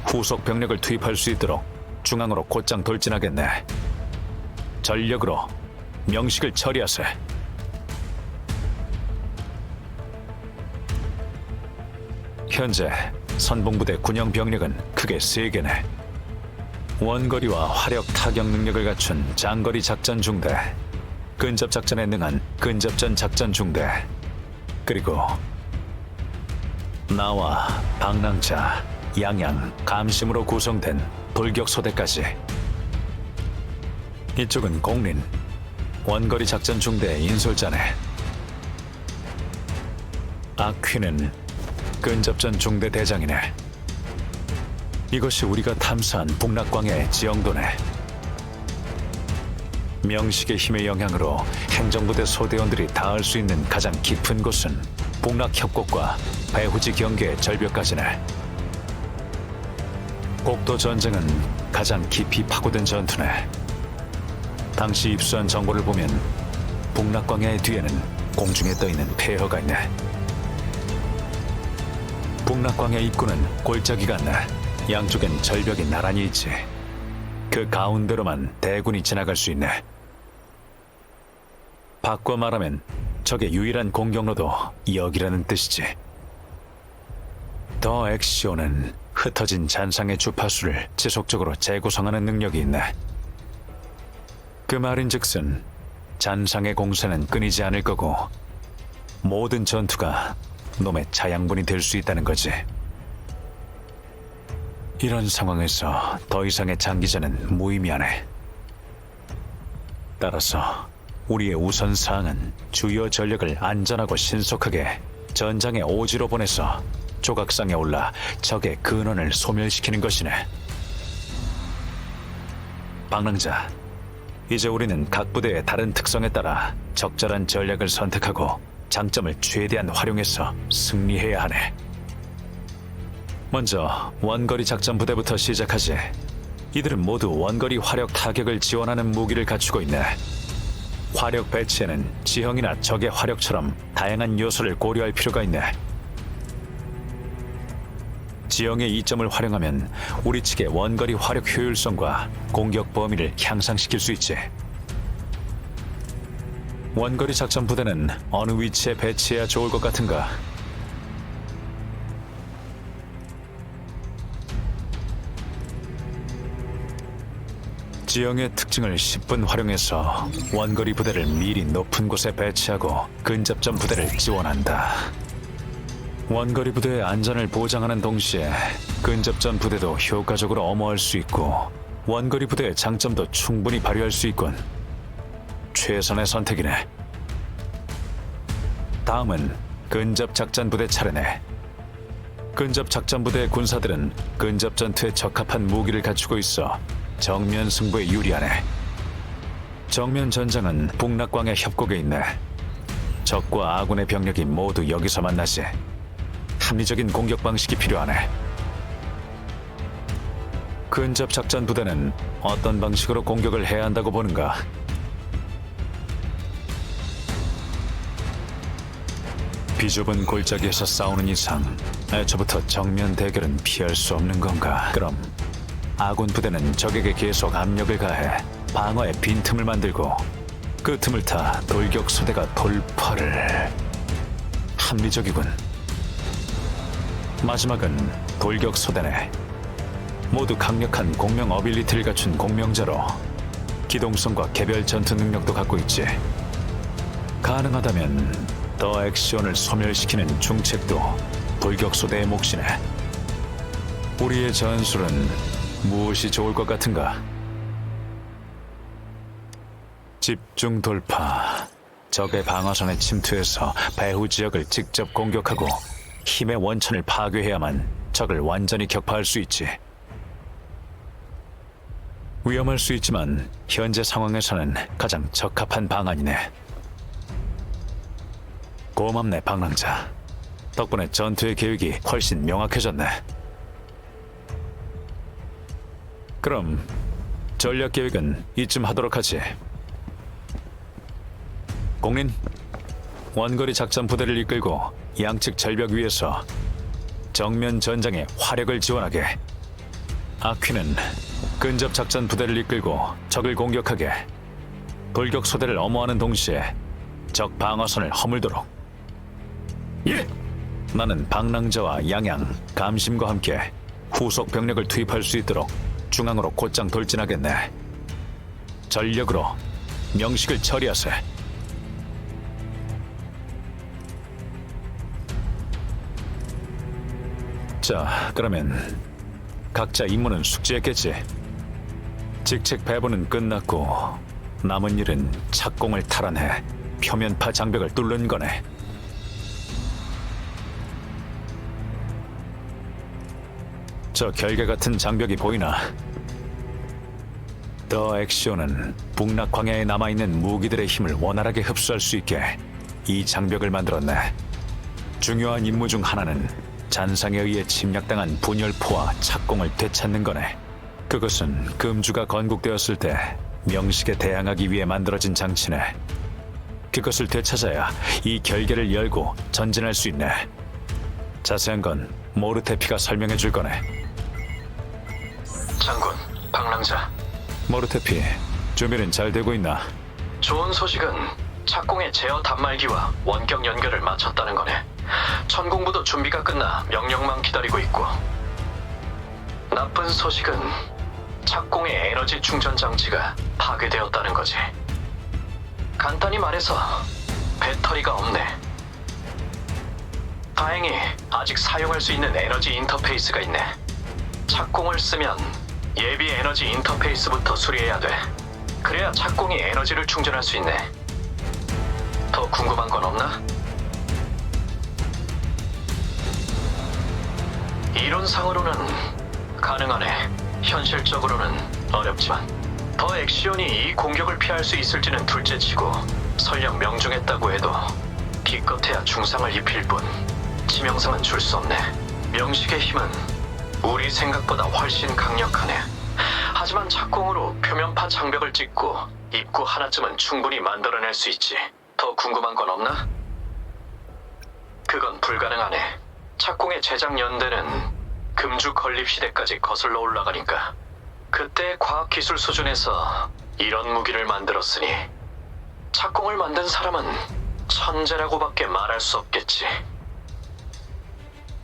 후속 병력을 투입할 수 있도록 중앙으로 곧장 돌진하겠네. 전력으로 명식을 처리하세. 현재 선봉부대 군용 병력은 크게 3개네. 원거리와 화력 타격 능력을 갖춘 장거리 작전 중대, 근접 작전에 능한 근접전 작전 중대, 그리고 나와 방랑자, 양양, 감심으로 구성된 돌격 소대까지. 이쪽은 공린, 원거리 작전 중대 인솔자네. 아퀴는 근접전 중대 대장이네. 이것이 우리가 탐사한 북락광의 지형도네. 명식의 힘의 영향으로 행정부대 소대원들이 닿을 수 있는 가장 깊은 곳은 북락협곡과 배후지 경계의 절벽까지네. 곡도 전쟁은 가장 깊이 파고든 전투네. 당시 입수한 정보를 보면 북락광야의 뒤에는 공중에 떠있는 폐허가 있네. 북락광야 입구는 골짜기가 나 양쪽엔 절벽이 나란히 있지. 그 가운데로만 대군이 지나갈 수 있네. 바꿔 말하면 적의 유일한 공격로도 여기라는 뜻이지. 더 엑시오는 흩어진 잔상의 주파수를 지속적으로 재구성하는 능력이 있네. 그 말인즉슨 잔상의 공세는 끊이지 않을 거고 모든 전투가 놈의 자양분이 될 수 있다는 거지. 이런 상황에서 더 이상의 장기전은 무의미하네. 따라서 우리의 우선사항은 주요 전력을 안전하고 신속하게 전장의 오지로 보내서 조각상에 올라 적의 근원을 소멸시키는 것이네. 방랑자, 이제 우리는 각 부대의 다른 특성에 따라 적절한 전략을 선택하고 장점을 최대한 활용해서 승리해야 하네. 먼저 원거리 작전 부대부터 시작하지. 이들은 모두 원거리 화력 타격을 지원하는 무기를 갖추고 있네. 화력 배치에는 지형이나 적의 화력처럼 다양한 요소를 고려할 필요가 있네. 지형의 이점을 활용하면 우리 측의 원거리 화력 효율성과 공격 범위를 향상시킬 수 있지. 원거리 작전 부대는 어느 위치에 배치해야 좋을 것 같은가? 지형의 특징을 10분 활용해서 원거리 부대를 미리 높은 곳에 배치하고 근접전 부대를 지원한다. 원거리 부대의 안전을 보장하는 동시에 근접전 부대도 효과적으로 엄호할 수 있고 원거리 부대의 장점도 충분히 발휘할 수 있군. 최선의 선택이네. 다음은 근접 작전 부대 차례네. 근접 작전 부대의 군사들은 근접 전투에 적합한 무기를 갖추고 있어 정면 승부에 유리하네. 정면 전장은 북락광의 협곡에 있네. 적과 아군의 병력이 모두 여기서 만나지. 합리적인 공격 방식이 필요하네. 근접 작전 부대는 어떤 방식으로 공격을 해야 한다고 보는가? 비좁은 골짜기에서 싸우는 이상 애초부터 정면 대결은 피할 수 없는 건가? 그럼 아군 부대는 적에게 계속 압력을 가해 방어에 빈틈을 만들고 그 틈을 타 돌격 소대가 돌파를. 합리적이군. 마지막은 돌격 소대네. 모두 강력한 공명 어빌리티를 갖춘 공명자로 기동성과 개별 전투 능력도 갖고 있지. 가능하다면 더 액션을 소멸시키는 중책도 돌격 소대의 몫이네. 우리의 전술은 무엇이 좋을 것 같은가? 집중 돌파. 적의 방어선에 침투해서 배후 지역을 직접 공격하고 힘의 원천을 파괴해야만 적을 완전히 격파할 수 있지. 위험할 수 있지만 현재 상황에서는 가장 적합한 방안이네. 고맙네, 방랑자. 덕분에 전투의 계획이 훨씬 명확해졌네. 그럼 전략 계획은 이쯤 하도록 하지. 공린, 원거리 작전 부대를 이끌고 양측 절벽 위에서 정면 전장에 화력을 지원하게. 아퀴는 근접 작전 부대를 이끌고 적을 공격하게. 돌격 소대를 엄호하는 동시에 적 방어선을 허물도록. 예! 나는 방랑자와 양양, 감심과 함께 후속 병력을 투입할 수 있도록 중앙으로 곧장 돌진하겠네. 전력으로 명식을 처리하세. 자, 그러면 각자 임무는 숙지했겠지? 직책 배분은 끝났고 남은 일은 착공을 탈환해 표면파 장벽을 뚫는 거네. 저 결계 같은 장벽이 보이나? 더 엑시온은 북락 광야에 남아있는 무기들의 힘을 원활하게 흡수할 수 있게 이 장벽을 만들었네. 중요한 임무 중 하나는 잔상에 의해 침략당한 분열포와 착공을 되찾는 거네. 그것은 금주가 건국되었을 때 명식에 대항하기 위해 만들어진 장치네. 그것을 되찾아야 이 결계를 열고 전진할 수 있네. 자세한 건 모르테피가 설명해 줄 거네. 장군, 방랑자. 모르테피, 준비는 잘 되고 있나? 좋은 소식은 착공의 제어 단말기와 원격 연결을 마쳤다는 거네. 천공부도 준비가 끝나 명령만 기다리고 있고. 나쁜 소식은 착공의 에너지 충전 장치가 파괴되었다는 거지. 간단히 말해서 배터리가 없네. 다행히 아직 사용할 수 있는 에너지 인터페이스가 있네. 착공을 쓰면 예비 에너지 인터페이스부터 수리해야 돼. 그래야 착공이 에너지를 충전할 수 있네. 더 궁금한 건 없나? 이론상으로는 가능하네. 현실적으로는 어렵지만. 더 엑시온이 이 공격을 피할 수 있을지는 둘째치고 설령 명중했다고 해도 기껏해야 중상을 입힐 뿐 치명상은 줄 수 없네. 명식의 힘은 우리 생각보다 훨씬 강력하네. 하지만 착공으로 표면파 장벽을 찍고 입구 하나쯤은 충분히 만들어낼 수 있지. 더 궁금한 건 없나? 그건 불가능하네. 착공의 제작 연대는 금주 건립 시대까지 거슬러 올라가니까. 그때 과학기술 수준에서 이런 무기를 만들었으니 착공을 만든 사람은 천재라고밖에 말할 수 없겠지.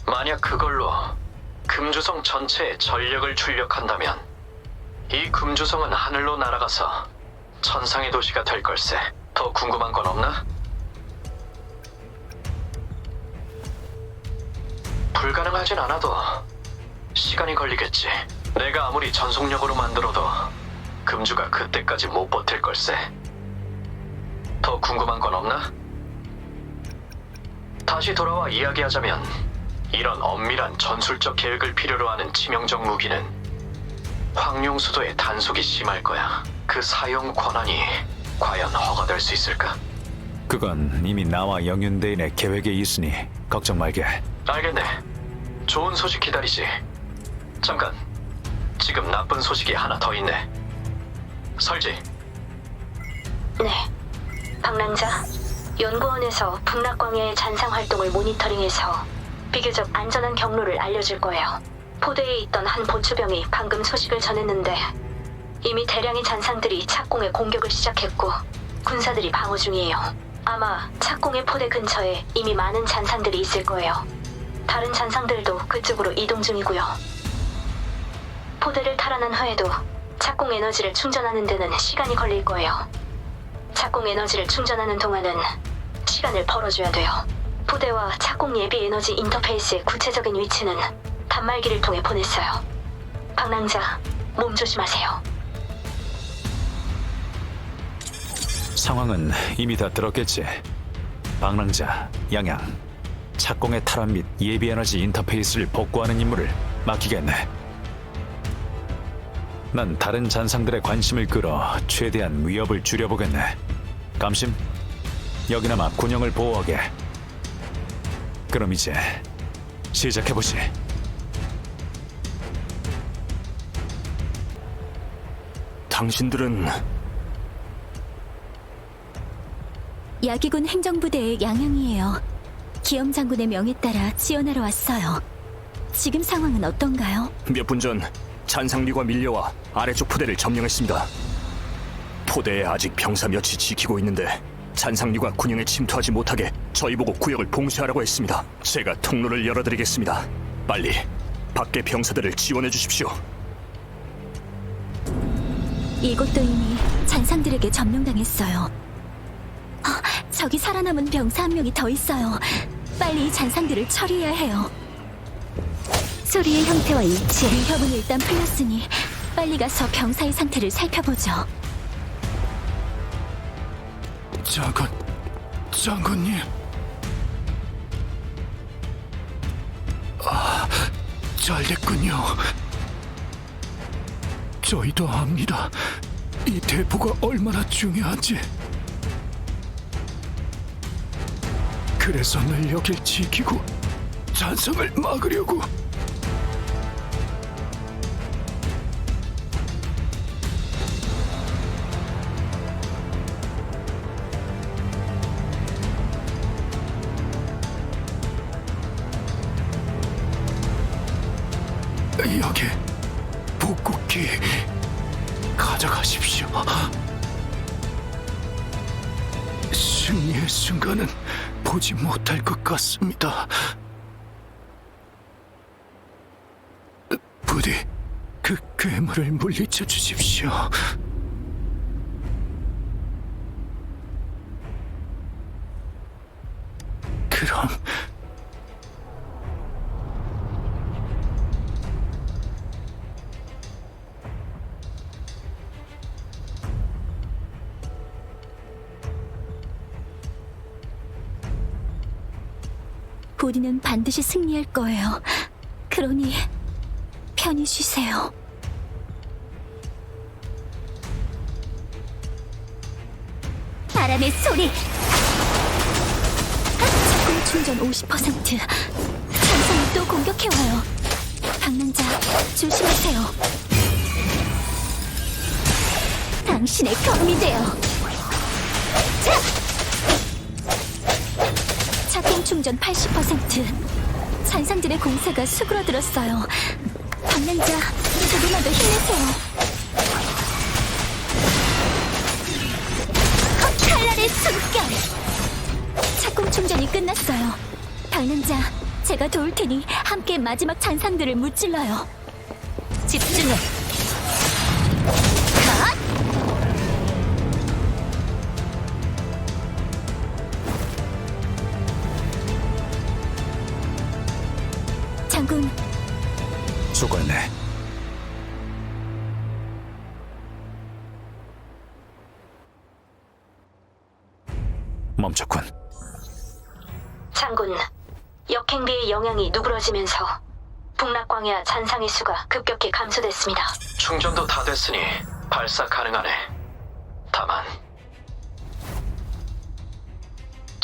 만약 그걸로 금주성 전체에 전력을 출력한다면 이 금주성은 하늘로 날아가서 천상의 도시가 될 걸세. 더 궁금한 건 없나? 불가능하진 않아도 시간이 걸리겠지. 내가 아무리 전속력으로 만들어도 금주가 그때까지 못 버틸 걸세. 더 궁금한 건 없나? 다시 돌아와 이야기하자면 이런 엄밀한 전술적 계획을 필요로 하는 치명적 무기는 황룡수도의 단속이 심할 거야. 그 사용 권한이 과연 허가될 수 있을까? 그건 이미 나와 영윤대인의 계획에 있으니 걱정 말게. 알겠네. 좋은 소식 기다리지. 잠깐. 지금 나쁜 소식이 하나 더 있네. 설지. 네. 방랑자, 연구원에서 북락광야의 잔상 활동을 모니터링해서 비교적 안전한 경로를 알려줄 거예요. 포대에 있던 한 보추병이 방금 소식을 전했는데 이미 대량의 잔상들이 착공에 공격을 시작했고 군사들이 방어 중이에요. 아마 착공의 포대 근처에 이미 많은 잔상들이 있을 거예요. 다른 잔상들도 그쪽으로 이동 중이고요. 포대를 탈환한 후에도 착공 에너지를 충전하는 데는 시간이 걸릴 거예요. 착공 에너지를 충전하는 동안은 시간을 벌어줘야 돼요. 포대와 착공 예비 에너지 인터페이스의 구체적인 위치는 단말기를 통해 보냈어요. 방랑자, 몸 조심하세요. 상황은 이미 다 들었겠지. 방랑자, 양양, 착공의 탈환 및 예비 에너지 인터페이스를 복구하는 임무를 맡기겠네. 난 다른 잔상들의 관심을 끌어 최대한 위협을 줄여보겠네. 감심, 여기나마 군영을 보호하게. 그럼 이제 시작해보지. 당신들은 야기군 행정부대의 양양이에요. 기염 장군의 명에 따라 지원하러 왔어요. 지금 상황은 어떤가요? 몇 분 전 잔상리가 밀려와 아래쪽 포대를 점령했습니다. 포대에 아직 병사 몇이 지키고 있는데 잔상리가 군영에 침투하지 못하게 저희 보고 구역을 봉쇄하라고 했습니다. 제가 통로를 열어드리겠습니다. 빨리 밖에 병사들을 지원해 주십시오. 이곳도 이미 잔상들에게 점령당했어요. 저기 살아남은 병사 한 명이 더 있어요. 빨리 이 잔상들을 처리해야 해요. 소리의 형태와 일치, 위협은 일단 풀렸으니 빨리 가서 병사의 상태를 살펴보죠. 장군님. 잘 됐군요. 저희도 압니다. 이 대포가 얼마나 중요한지. 그래서 늘 여길 지키고 잔상을 막으려고. 여기 복국기 가져가십시오. 승리의 순간은 보지 못할 것 같습니다. 부디 그 괴물을 물리쳐 주십시오. 그럼 우리는 반드시 승리할 거예요. 그러니 편히 쉬세요. 바람의 소리! 적군 충전 50%. 잔상이 또 공격해와요. 방랑자, 조심하세요. 당신의 검이 되어. 자동 충전 80%. 잔상들의 공세가 수그러들었어요. 방랑자, 조금만 더 힘내세요. 칼날의 숨결! 착공 충전이 끝났어요. 방랑자, 제가 도울 테니 함께 마지막 잔상들을 무찔러요. 집중해. 컷! 장군, 수고했네. 멈췄군. 장군, 역행비의 영향이 누그러지면서 북락광야 잔상의 수가 급격히 감소됐습니다. 충전도 다 됐으니 발사 가능하네. 다만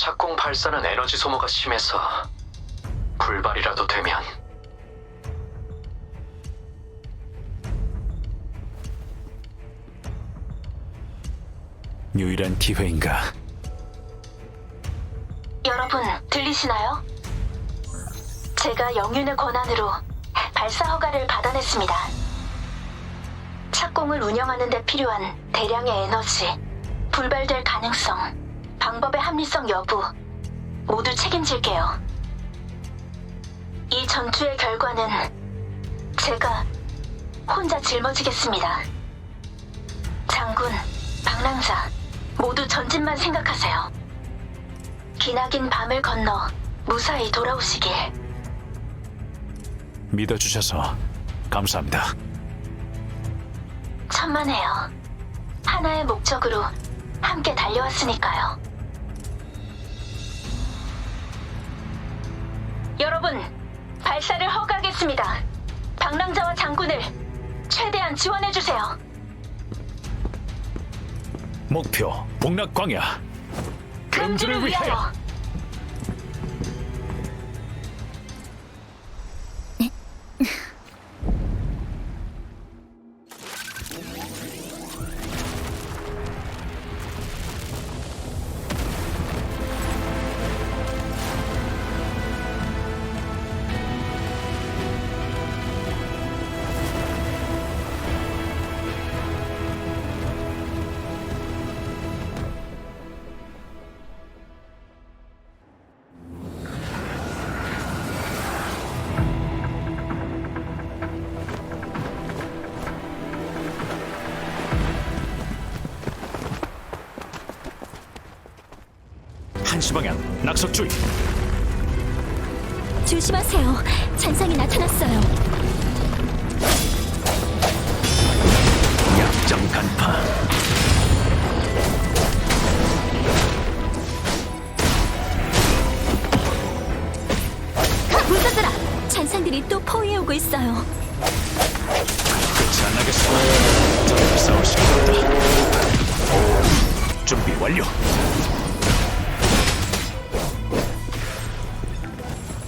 착공 발사는 에너지 소모가 심해서 불발이라도 되면 유일한 기회인가? 여러분, 들리시나요? 제가 영윤의 권한으로 발사 허가를 받아냈습니다. 착공을 운영하는 데 필요한 대량의 에너지, 불발될 가능성, 방법의 합리성 여부 모두 책임질게요. 이 전투의 결과는 제가 혼자 짊어지겠습니다. 장군, 방랑자 모두 전진만 생각하세요. 기나긴 밤을 건너 무사히 돌아오시길. 믿어주셔서 감사합니다. 천만에요. 하나의 목적으로 함께 달려왔으니까요. 여러분, 발사를 허가하겠습니다. 방랑자와 장군을 최대한 지원해주세요. 목표 복락광야. 금주를 위하여. 한시 방향 낙석주의. 조심하세요. 잔상이 나타났어요. 약점 간파. 불사들아! 잔상들이 또 포위해오고 있어요. 끝이 안 나겠어. 저렇게 싸울 시간이 없다. 준비 완료.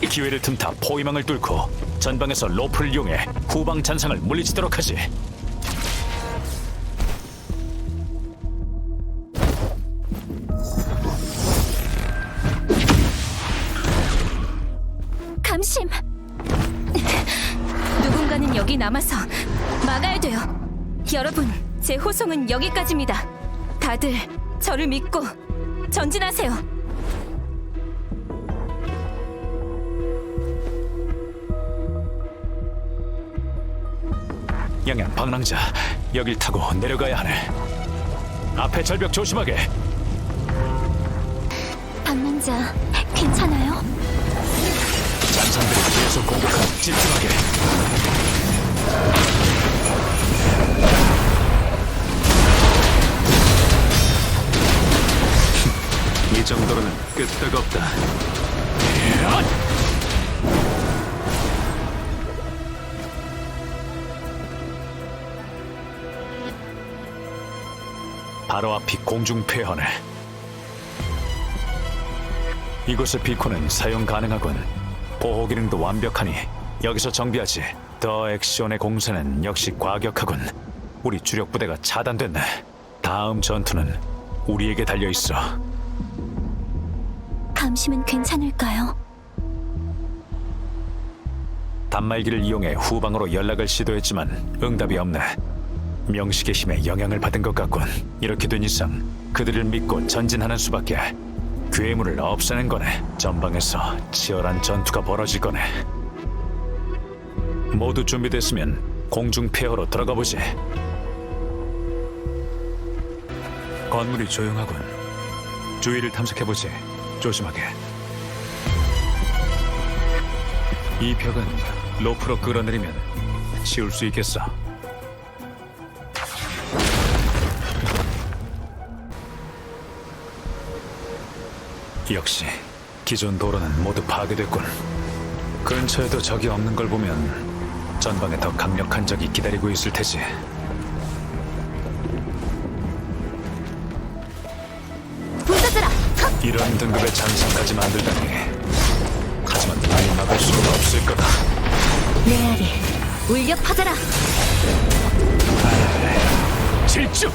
이 기회를 틈타 포위망을 뚫고 전방에서 로프를 이용해 후방 잔상을 물리치도록 하지. 감심! 누군가는 여기 남아서 막아야 돼요. 여러분, 제 호송은 여기까지입니다. 다들 저를 믿고 전진하세요. 양양 방랑자, 여길 타고 내려가야 하네. 앞에 절벽 조심하게. 방랑자, 괜찮아요? 잔상들이 계속 공격하면 집중하게. 이 정도로는 끄떡 없다. 바로 앞이 공중 폐허네. 이곳의 비코는 사용 가능하군. 보호 기능도 완벽하니 여기서 정비하지. 더 액션의 공세는 역시 과격하군. 우리 주력 부대가 차단됐네. 다음 전투는 우리에게 달려있어. 감심은 괜찮을까요? 단말기를 이용해 후방으로 연락을 시도했지만 응답이 없네. 명식의 힘에 영향을 받은 것 같군. 이렇게 된 이상 그들을 믿고 전진하는 수밖에. 괴물을 없애는 거네. 전방에서 치열한 전투가 벌어질 거네. 모두 준비됐으면 공중 폐허로 들어가 보지. 건물이 조용하군. 주위를 탐색해보지. 조심하게. 이 벽은 로프로 끌어내리면 씌울 수 있겠어. 역시 기존 도로는 모두 파괴됐군. 근처에도 적이 없는 걸 보면 전방에 더 강력한 적이 기다리고 있을 테지. 불사들아! 이런 등급의 잔상까지 만들다니. 하지만 빨리 막을 수가 없을 거다. 메아리, 울려 퍼져라. 질주!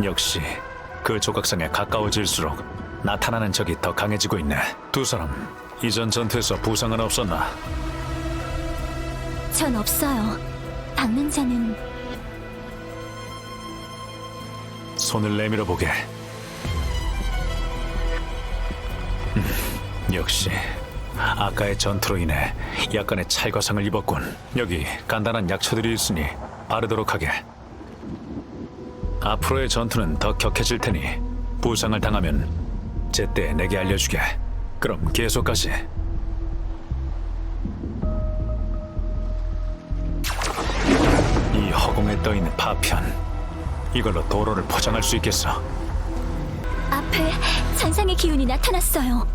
역시 그 조각상에 가까워질수록 나타나는 적이 더 강해지고 있네. 두 사람 이전 전투에서 부상은 없었나? 전 없어요. 박는 자는 손을 내밀어 보게. 역시 아까의 전투로 인해 약간의 찰과상을 입었군. 여기 간단한 약초들이 있으니 바르도록 하게. 앞으로의 전투는 더 격해질 테니 부상을 당하면 제때 내게 알려주게. 그럼 계속하시. 이 허공에 떠있는 파편, 이걸로 도로를 포장할 수 있겠어. 앞에 잔상의 기운이 나타났어요.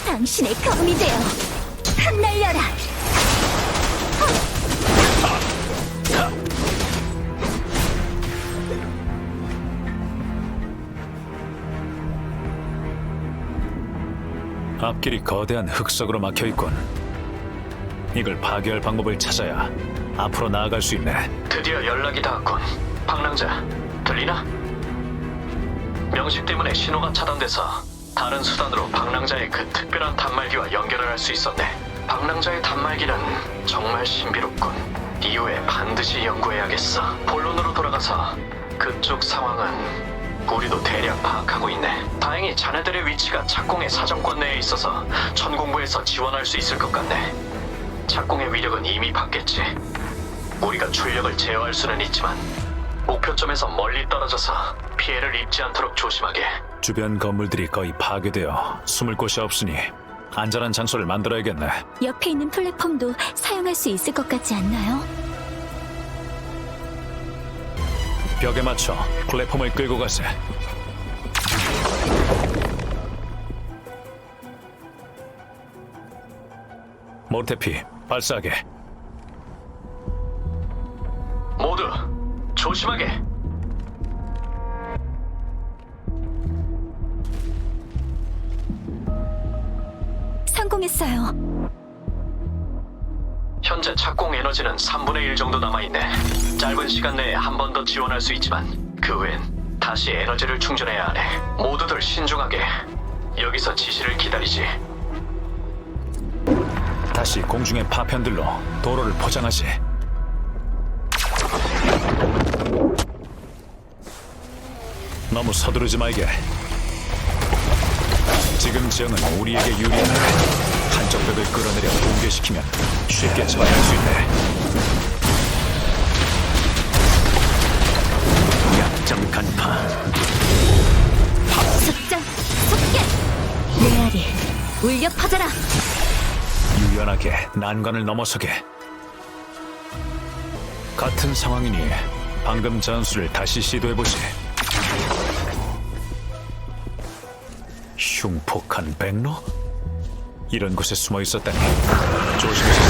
당신의 검이 되어 흩날려라. 앞길이 거대한 흑석으로 막혀있군. 이걸 파괴할 방법을 찾아야 앞으로 나아갈 수 있네. 드디어 연락이 닿았군. 방랑자, 들리나? 명식 때문에 신호가 차단돼서 다른 수단으로 방랑자의 그 특별한 단말기와 연결을 할 수 있었네. 방랑자의 단말기는 정말 신비롭군. 이후에 반드시 연구해야겠어. 본론으로 돌아가서 그쪽 상황은 우리도 대략 파악하고 있네. 다행히 자네들의 위치가 착공의 사정권 내에 있어서 천공부에서 지원할 수 있을 것 같네. 착공의 위력은 이미 받겠지. 우리가 출력을 제어할 수는 있지만 목표점에서 멀리 떨어져서 피해를 입지 않도록 조심하게. 주변 건물들이 거의 파괴되어 숨을 곳이 없으니 안전한 장소를 만들어야겠네. 옆에 있는 플랫폼도 사용할 수 있을 것 같지 않나요? 벽에 맞춰 플랫폼을 끌고 가세. 모르테피, 발사하게. 모두 조심하게. 성공했어요. 현재 착공 에너지는 3분의 1 정도 남아있네. 짧은 시간 내에 한 번 더 지원할 수 있지만 그 후엔 다시 에너지를 충전해야 하네. 모두들 신중하게. 여기서 지시를 기다리지. 다시 공중의 파편들로 도로를 포장하시. 너무 서두르지 말게. 지금 지형은 우리에게 유리하네. 한쪽 벽을 끌어내려 붕괴시키면 쉽게 처리할 수 있네. 약점 간파. 숙장, 속개. 메아리, 울려 퍼져라. 유연하게 난관을 넘어서게. 같은 상황이니 방금 전술을 다시 시도해보지. 흉폭한 백로? 이런 곳에 숨어 있었다니. 조심해서.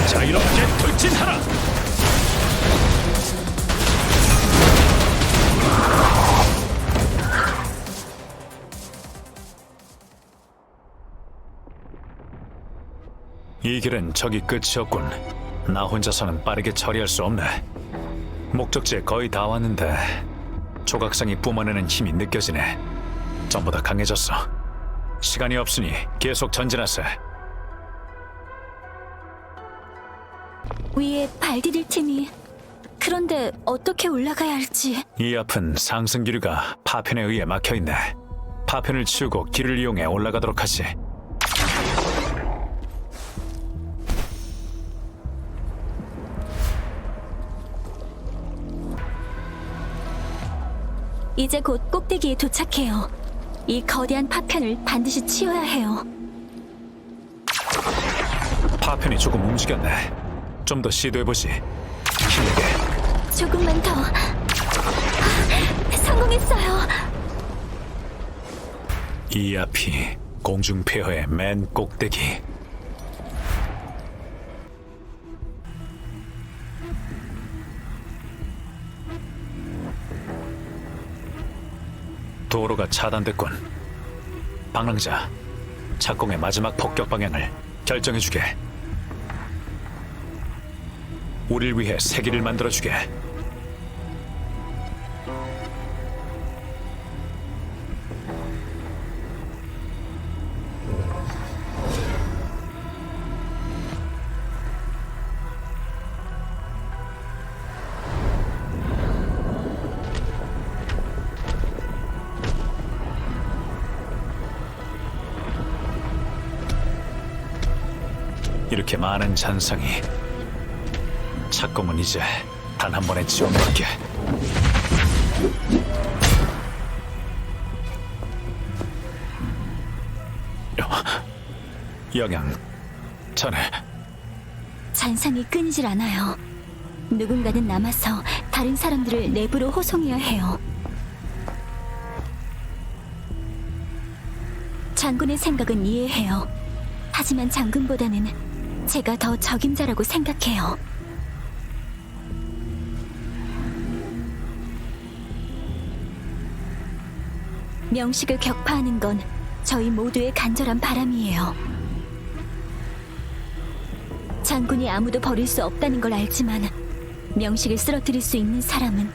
자유롭게 돌진하라! 이 길은 저기 끝이었군. 나 혼자서는 빠르게 처리할 수 없네. 목적지에 거의 다 왔는데 조각상이 뿜어내는 힘이 느껴지네. 전보다 강해졌어. 시간이 없으니 계속 전진하세. 위에 발 디딜 팀이. 그런데 어떻게 올라가야 할지. 이 앞은 상승 기류가 파편에 의해 막혀있네. 파편을 치우고 길을 이용해 올라가도록 하지. 이제 곧 꼭대기에 도착해요. 이 거대한 파편을 반드시 치워야 해요. 파편이 조금 움직였네. 좀 더 시도해보지. 힘내게. 조금만 더. 성공했어요. 이 앞이 공중폐허의 맨 꼭대기. 도로가 차단됐군. 방랑자, 착공의 마지막 폭격 방향을 결정해주게. 우릴 위해 새 길을 만들어주게. 이렇게 많은 잔상이, 착공은 이제 단 한 번의 지원밖에. 영양, 자네. 잔상이 끊이질 않아요. 누군가는 남아서 다른 사람들을 내부로 호송해야 해요. 장군의 생각은 이해해요. 하지만 장군보다는 제가 더 적임자라고 생각해요. 명식을 격파하는 건 저희 모두의 간절한 바람이에요. 장군이 아무도 버릴 수 없다는 걸 알지만 명식을 쓰러뜨릴 수 있는 사람은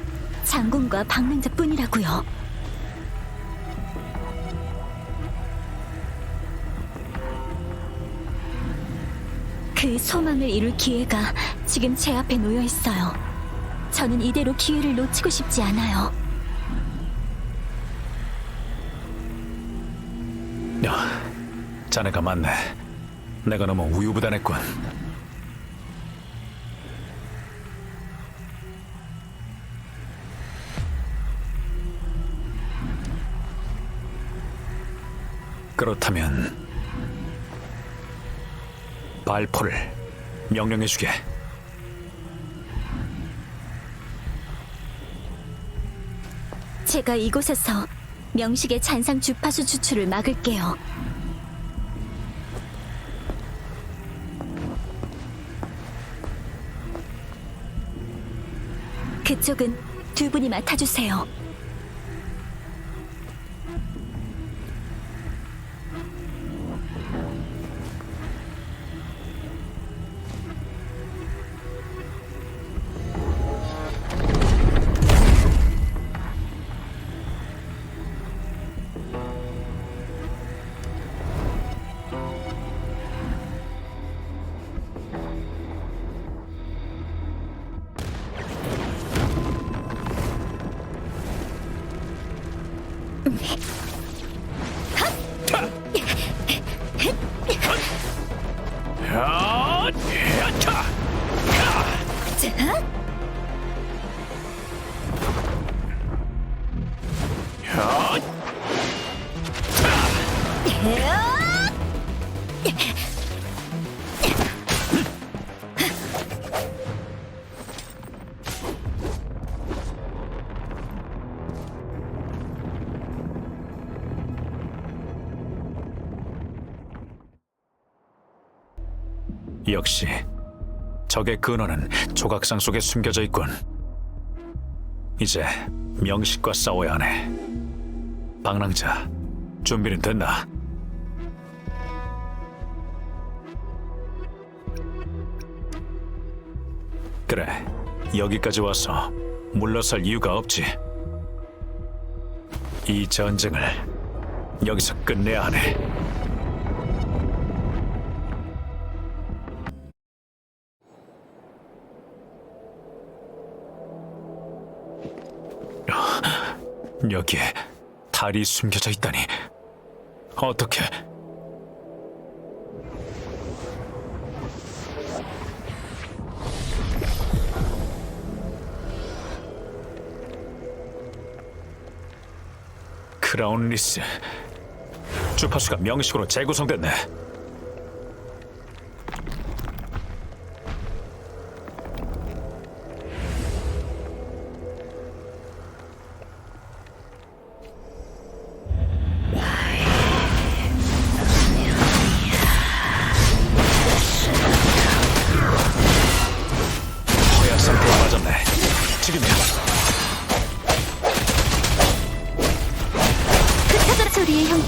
장군과 방랑자뿐이라고요. 그 소망을 이룰 기회가 지금 제 앞에 놓여 있어요. 저는 이대로 기회를 놓치고 싶지 않아요. 자네가 맞네. 내가 너무 우유부단했군. 그렇다면 발포를 명령해주게. 제가 이곳에서 명식의 잔상 주파수 추출을 막을게요. 그쪽은 두 분이 맡아주세요. 역시 적의 근원은 조각상 속에 숨겨져 있군. 이제 명식과 싸워야 하네. 방랑자, 준비는 됐나? 그래, 여기까지 와서 물러설 이유가 없지. 이 전쟁을 여기서 끝내야 하네. 여기에 달이 숨겨져 있다니. 어떻게? 크라운 리스, 주파수가 명식으로 재구성됐네.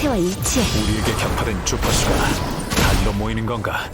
상태와 일치해. 우리에게 격파된 주파수가 달로 모이는 건가?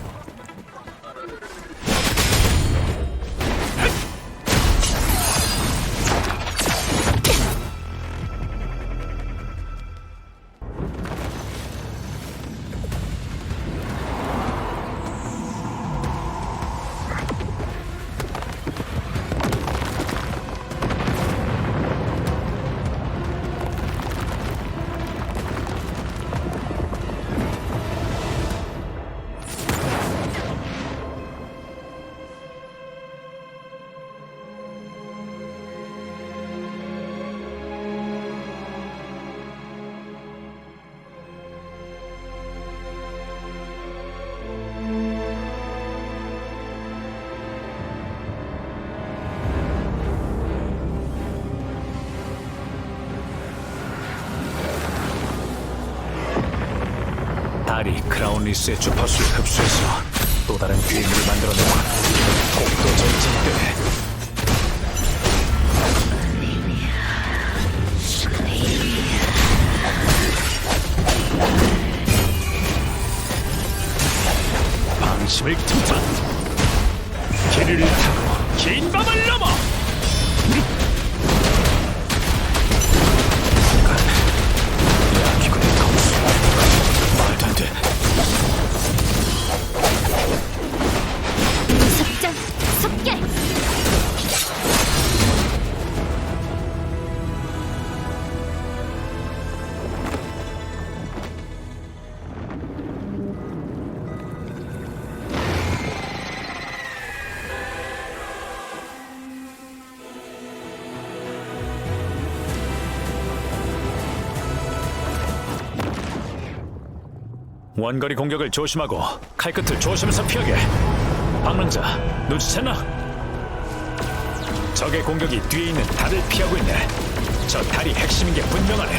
달이 크라운리스의 주파수를 흡수해서 또 다른 괴물을 만들어내고 독도 전쟁 때 방심을 틈타 길을 타고 긴 밤을 넘어 야기군의 검수 말도 안 돼. 속전 속결. 원거리 공격을 조심하고 칼끝을 조심해서 피하게. 방랑자, 눈치챘나? 적의 공격이 뒤에 있는 달을 피하고 있네. 저 달이 핵심인 게 분명하네.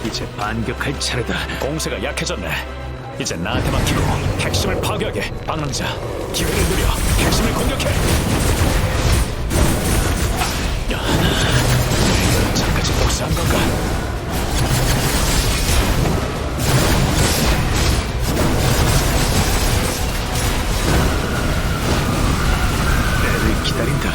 이제 반격할 차례다. 공세가 약해졌네. 이제 나한테 맡기고 핵심을 파괴하게. 방랑자, 기회를 누려 핵심을 공격해. 잠깐씩 복수한 건가? 내를 기다린다.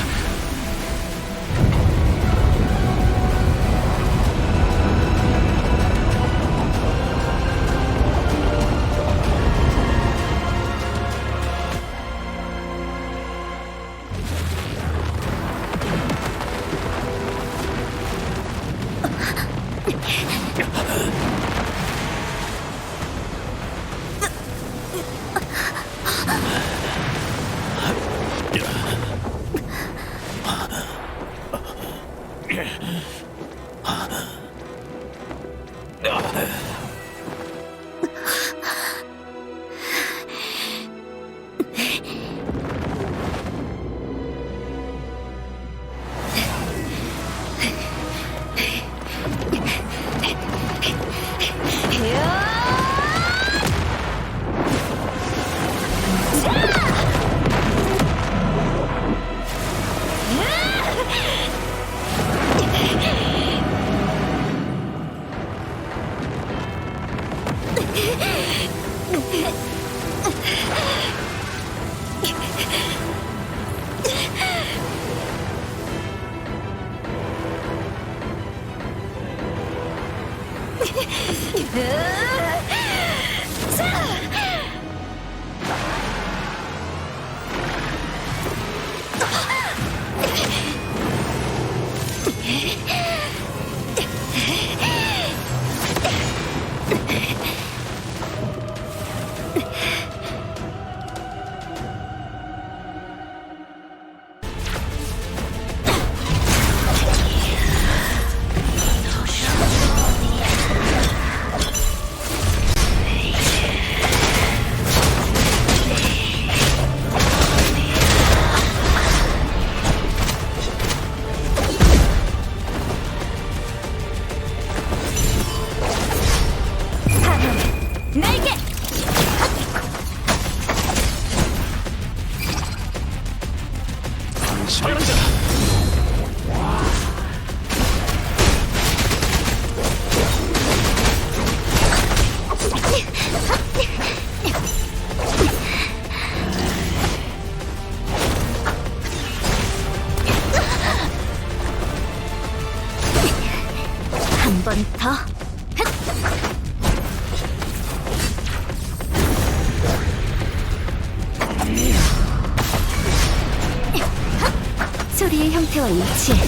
상태와 일치해.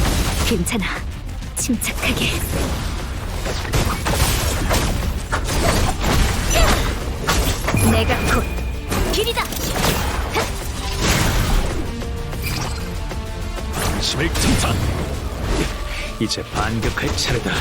괜찮아. 침착하게. 내가 곧 길이다. 힘을 틈타. 이제 반격할 차례다.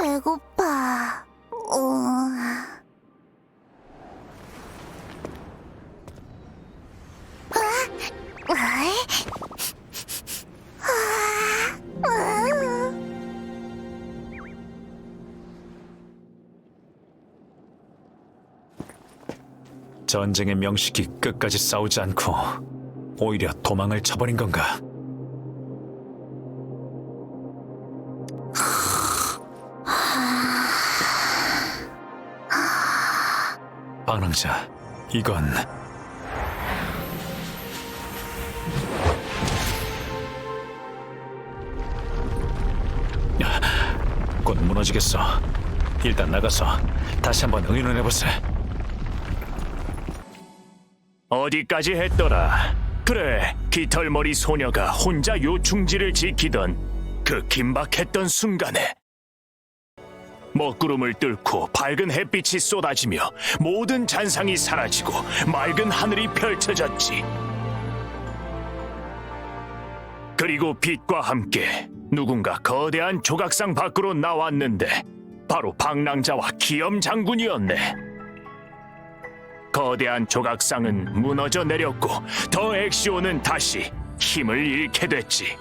배고파. 전쟁의 명식이 끝까지 싸우지 않고 오히려 도망을 쳐버린 건가? 방랑자, 이건 곧 무너지겠어. 일단 나가서 다시 한번 의논해보세. 어디까지 했더라? 그래, 깃털머리 소녀가 혼자 요충지를 지키던 그 긴박했던 순간에 먹구름을 뚫고 밝은 햇빛이 쏟아지며 모든 잔상이 사라지고 맑은 하늘이 펼쳐졌지. 그리고 빛과 함께 누군가 거대한 조각상 밖으로 나왔는데 바로 방랑자와 기염 장군이었네. 거대한 조각상은 무너져 내렸고 더 엑시오는 다시 힘을 잃게 됐지.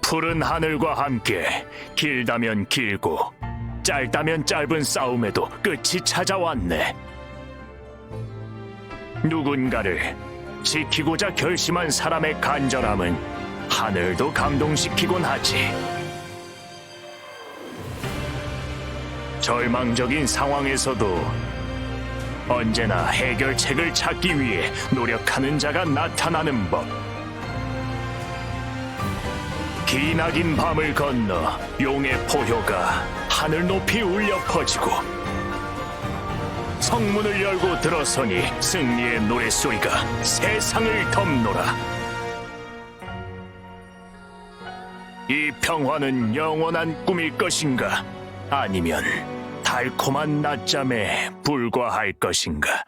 푸른 하늘과 함께 길다면 길고 짧다면 짧은 싸움에도 끝이 찾아왔네. 누군가를 지키고자 결심한 사람의 간절함은 하늘도 감동시키곤 하지. 절망적인 상황에서도 언제나 해결책을 찾기 위해 노력하는 자가 나타나는 법. 기나긴 밤을 건너 용의 포효가 하늘 높이 울려 퍼지고 성문을 열고 들어서니 승리의 노랫소리가 세상을 덮노라. 이 평화는 영원한 꿈일 것인가? 아니면 달콤한 낮잠에 불과할 것인가?